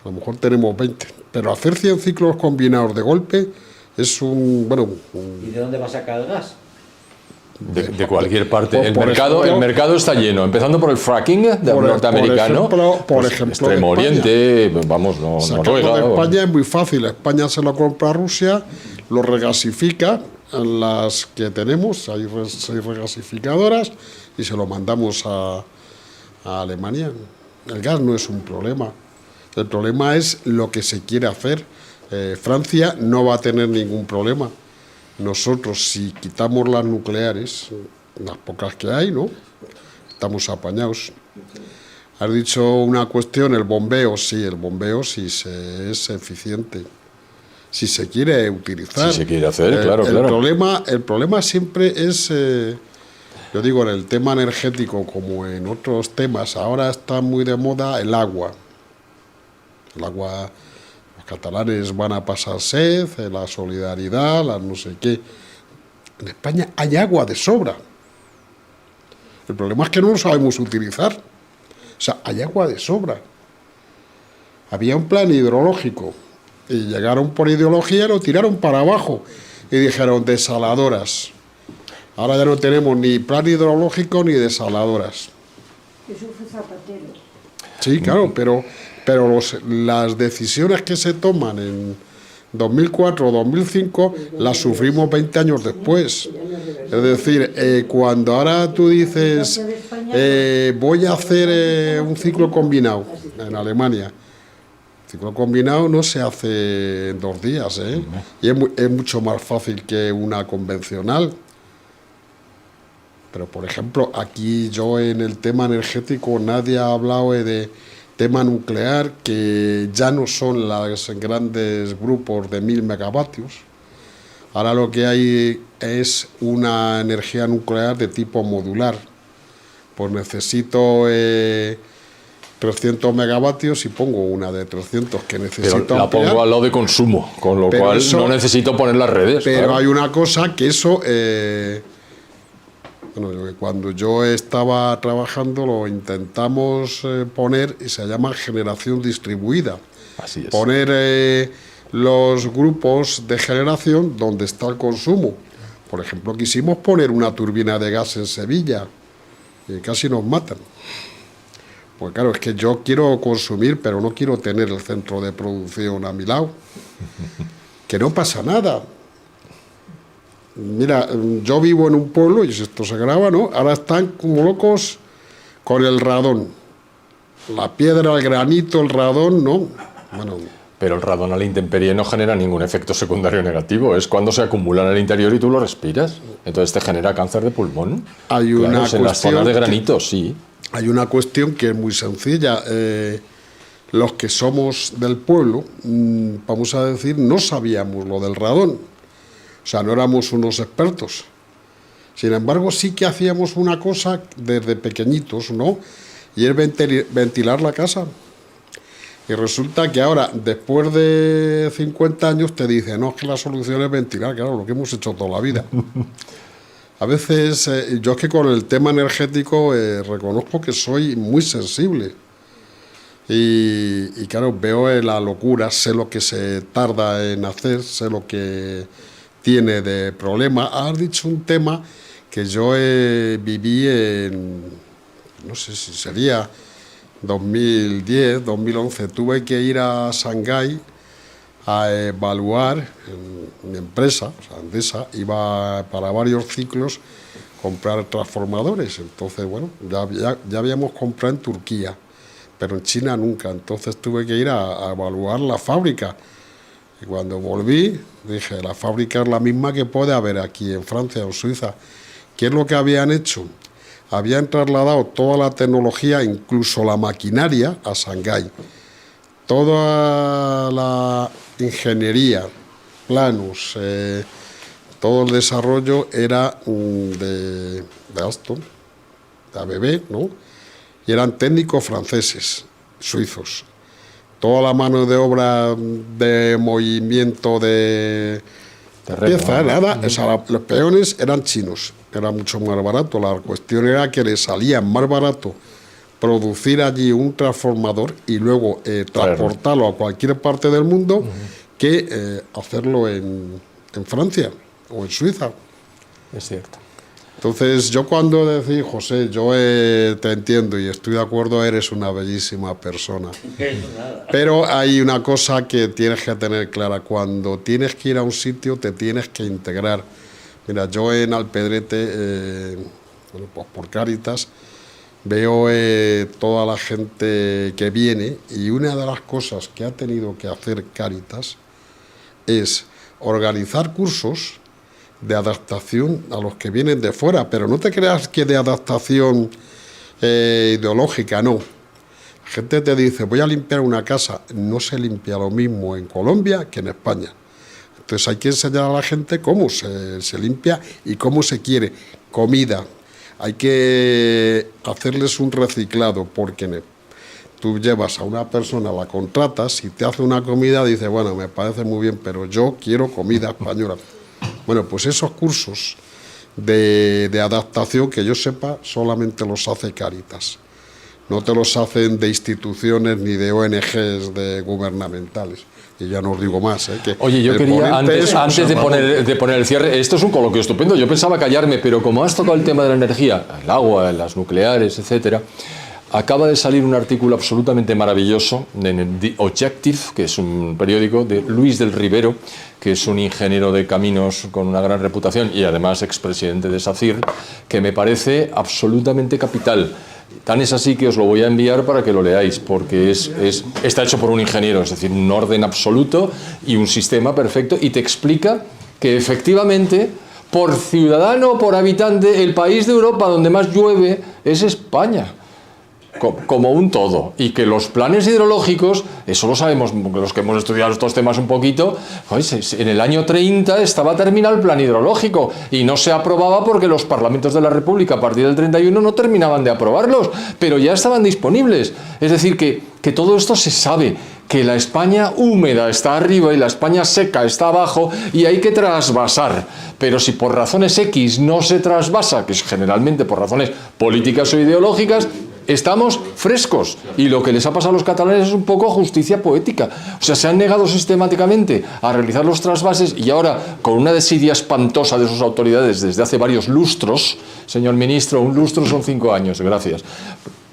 A lo mejor tenemos 20. Pero hacer 100 ciclos combinados de golpe es ¿Y de dónde va a sacar el gas? De cualquier parte. Por El ejemplo, mercado está lleno, empezando por el fracking norteamericano, por pues, ejemplo, Extremo España. Oriente, vamos, Sacarlo Noruega. de España es muy fácil. España se lo compra a Rusia, lo regasifica en las que tenemos, hay 6 regasificadoras, y se lo mandamos a Alemania. El gas no es un problema. El problema es lo que se quiere hacer. Francia no va a tener ningún problema. Nosotros, si quitamos las nucleares, las pocas que hay, ¿no?, estamos apañados. Has dicho una cuestión, el bombeo. Sí, el bombeo sí es eficiente. Si se quiere utilizar. Si se quiere hacer, claro. El problema siempre es, yo digo, en el tema energético, como en otros temas, ahora está muy de moda el agua. El agua, los catalanes van a pasar sed, la solidaridad, la no sé qué. En España hay agua de sobra. El problema es que no lo sabemos utilizar. O sea, hay agua de sobra. Había un plan hidrológico y llegaron por ideología y lo tiraron para abajo y dijeron desaladoras. Ahora ya no tenemos ni plan hidrológico ni desaladoras. Eso fue Zapatero. Sí, claro, pero las decisiones que se toman en 2004 o 2005 las sufrimos 20 años después. Es decir, cuando ahora tú dices voy a hacer un ciclo combinado en Alemania, el ciclo combinado no se hace en 2 días, ¿eh? Y es mucho más fácil que una convencional. Pero, por ejemplo, aquí yo en el tema energético nadie ha hablado de tema nuclear, que ya no son los grandes grupos de 1000 megavatios, Ahora lo que hay es una energía nuclear de tipo modular. Pues necesito 300 megavatios y pongo una de 300 que necesito Pero la ampliar. pongo al lado de consumo, con lo Pero cual eso- no necesito poner las redes. Pero claro. hay una cosa que eso, bueno, cuando yo estaba trabajando lo intentamos poner y se llama generación distribuida. Así es. Poner los grupos de generación donde está el consumo. Por ejemplo, quisimos poner una turbina de gas en Sevilla y casi nos matan. Pues claro, es que yo quiero consumir, pero no quiero tener el centro de producción a mi lado. Que no pasa nada. Mira, yo vivo en un pueblo, y esto se graba, ¿no? Ahora están como locos con el radón. La piedra, el granito, el radón, ¿no? Bueno, Pero el radón a la intemperie no genera ningún efecto secundario negativo. Es cuando se acumula en el interior y tú lo respiras. Entonces te genera cáncer de pulmón. Hay Claro, una es en las cuestión zonas de que- granito, sí. hay una cuestión que es muy sencilla. Los que somos del pueblo, vamos a decir, no sabíamos lo del radón. O sea, no éramos unos expertos. Sin embargo, sí que hacíamos una cosa desde pequeñitos, ¿no? Y es ventilar la casa. Y resulta que ahora, después de 50 años, te dicen, no, es que la solución es ventilar, claro, lo que hemos hecho toda la vida. A veces, yo es que con el tema energético reconozco que soy muy sensible. Y claro, veo la locura, sé lo que se tarda en hacer, sé lo que tiene de problema. Has dicho un tema que yo viví en, no sé si sería 2010, 2011. Tuve que ir a Shanghái a evaluar en mi empresa, o sea, Endesa, iba para varios ciclos comprar transformadores. Entonces, bueno, ya habíamos comprado en Turquía, pero en China nunca. Entonces tuve que ir a evaluar la fábrica. Y cuando volví, dije, la fábrica es la misma que puede haber aquí en Francia o en Suiza. ¿Qué es lo que habían hecho? Habían trasladado toda la tecnología, incluso la maquinaria, a Shanghái. Toda la ingeniería, planos, todo el desarrollo era de Alstom, de ABB, ¿no? Y eran técnicos franceses, suizos. Toda la mano de obra de movimiento de Terreno, pieza, ¿no? nada, o sea, los peones eran chinos, era mucho más barato. La cuestión era que les salía más barato producir allí un transformador y luego transportarlo a cualquier parte del mundo que hacerlo en Francia o en Suiza. Es cierto. Entonces, yo cuando decís, José, yo te entiendo y estoy de acuerdo, eres una bellísima persona. Pero hay una cosa que tienes que tener clara. Cuando tienes que ir a un sitio, te tienes que integrar. Mira, yo en Alpedrete, bueno, pues por Cáritas, veo toda la gente que viene y una de las cosas que ha tenido que hacer Cáritas es organizar cursos de adaptación a los que vienen de fuera, pero no te creas que de adaptación ideológica, no. La gente te dice, voy a limpiar una casa, no se limpia lo mismo en Colombia que en España. Entonces hay que enseñar a la gente cómo se limpia y cómo se quiere. Comida, hay que hacerles un reciclado, porque tú llevas a una persona, la contratas, y te hace una comida, dice, bueno, me parece muy bien, pero yo quiero comida española. Bueno, pues esos cursos de adaptación, que yo sepa, solamente los hace Cáritas. No te los hacen de instituciones ni de ONGs gubernamentales. Y ya no os digo más. Que Oye, yo el quería, ponente es antes de Salvador. poner el cierre, esto es un coloquio estupendo, yo pensaba callarme, pero como has tocado el tema de la energía, el agua, las nucleares, etcétera, acaba de salir un artículo absolutamente maravilloso en The Objective, que es un periódico de Luis del Rivero, que es un ingeniero de caminos con una gran reputación y además expresidente de SACIR, que me parece absolutamente capital. Tan es así que os lo voy a enviar para que lo leáis, porque está hecho por un ingeniero, es decir, un orden absoluto y un sistema perfecto, y te explica que efectivamente, por ciudadano, por habitante, el país de Europa donde más llueve es España. como un todo, y que los planes hidrológicos, eso lo sabemos los que hemos estudiado estos temas un poquito, en el año 30 estaba terminado el plan hidrológico y no se aprobaba porque los parlamentos de la República a partir del 31 no terminaban de aprobarlos, pero ya estaban disponibles. Es decir, que todo esto se sabe, que la España húmeda está arriba y la España seca está abajo y hay que trasvasar. Pero si por razones X no se trasvasa, que es generalmente por razones políticas o ideológicas, estamos frescos. Y lo que les ha pasado a los catalanes es un poco justicia poética. O sea, se han negado sistemáticamente a realizar los trasvases y ahora, con una desidia espantosa de sus autoridades desde hace varios lustros, señor ministro, un lustro son 5 años, gracias.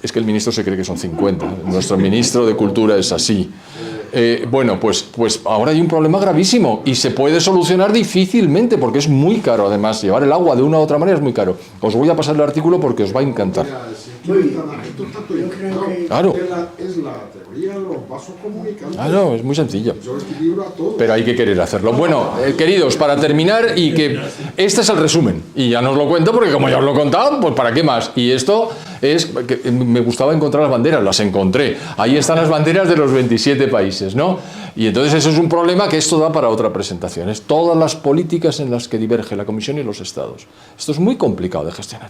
Es que el ministro se cree que son 50. Nuestro ministro de Cultura es así. Bueno, pues ahora hay un problema gravísimo y se puede solucionar difícilmente porque es muy caro. Además, llevar el agua de una u otra manera es muy caro. Os voy a pasar el artículo porque os va a encantar. Claro. Es la teoría de los vasos comunicantes. Claro, es muy sencillo. Yo equilibro a todos. Pero hay que querer hacerlo. Bueno, queridos, para terminar, y que este es el resumen. Y ya no os lo cuento porque como ya os lo he contado, pues ¿para qué más? Y esto es que me gustaba encontrar las banderas, las encontré. Ahí están las banderas de los 27 países, ¿no? Y entonces eso es un problema que esto da para otra presentación. Es todas las políticas en las que diverge la Comisión y los Estados. Esto es muy complicado de gestionar.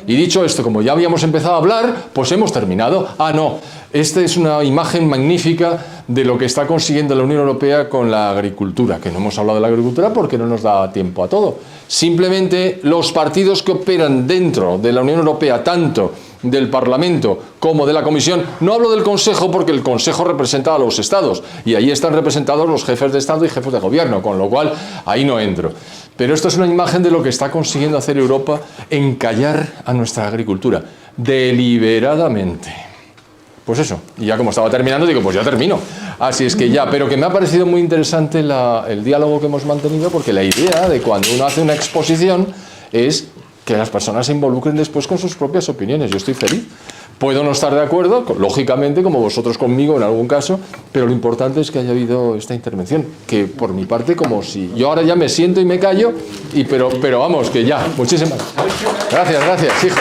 Y dicho esto, como ya habíamos empezado a hablar, pues hemos terminado. Ah, no, esta es una imagen magnífica de lo que está consiguiendo la Unión Europea con la agricultura, que no hemos hablado de la agricultura porque no nos da tiempo a todo. Simplemente los partidos que operan dentro de la Unión Europea, tanto del Parlamento como de la Comisión, no hablo del Consejo porque el Consejo representa a los Estados y ahí están representados los jefes de Estado y jefes de Gobierno, con lo cual ahí no entro. Pero esto es una imagen de lo que está consiguiendo hacer Europa, encallar a nuestra agricultura, deliberadamente. Pues eso, y ya como estaba terminando, digo, pues ya termino. Así es que ya, pero que me ha parecido muy interesante el diálogo que hemos mantenido, porque la idea de cuando uno hace una exposición es que las personas se involucren después con sus propias opiniones. Yo estoy feliz. Puedo no estar de acuerdo, lógicamente, como vosotros conmigo en algún caso, pero lo importante es que haya habido esta intervención, que por mi parte, como si yo ahora ya me siento y me callo, pero vamos, que ya. Muchísimas gracias, hijos.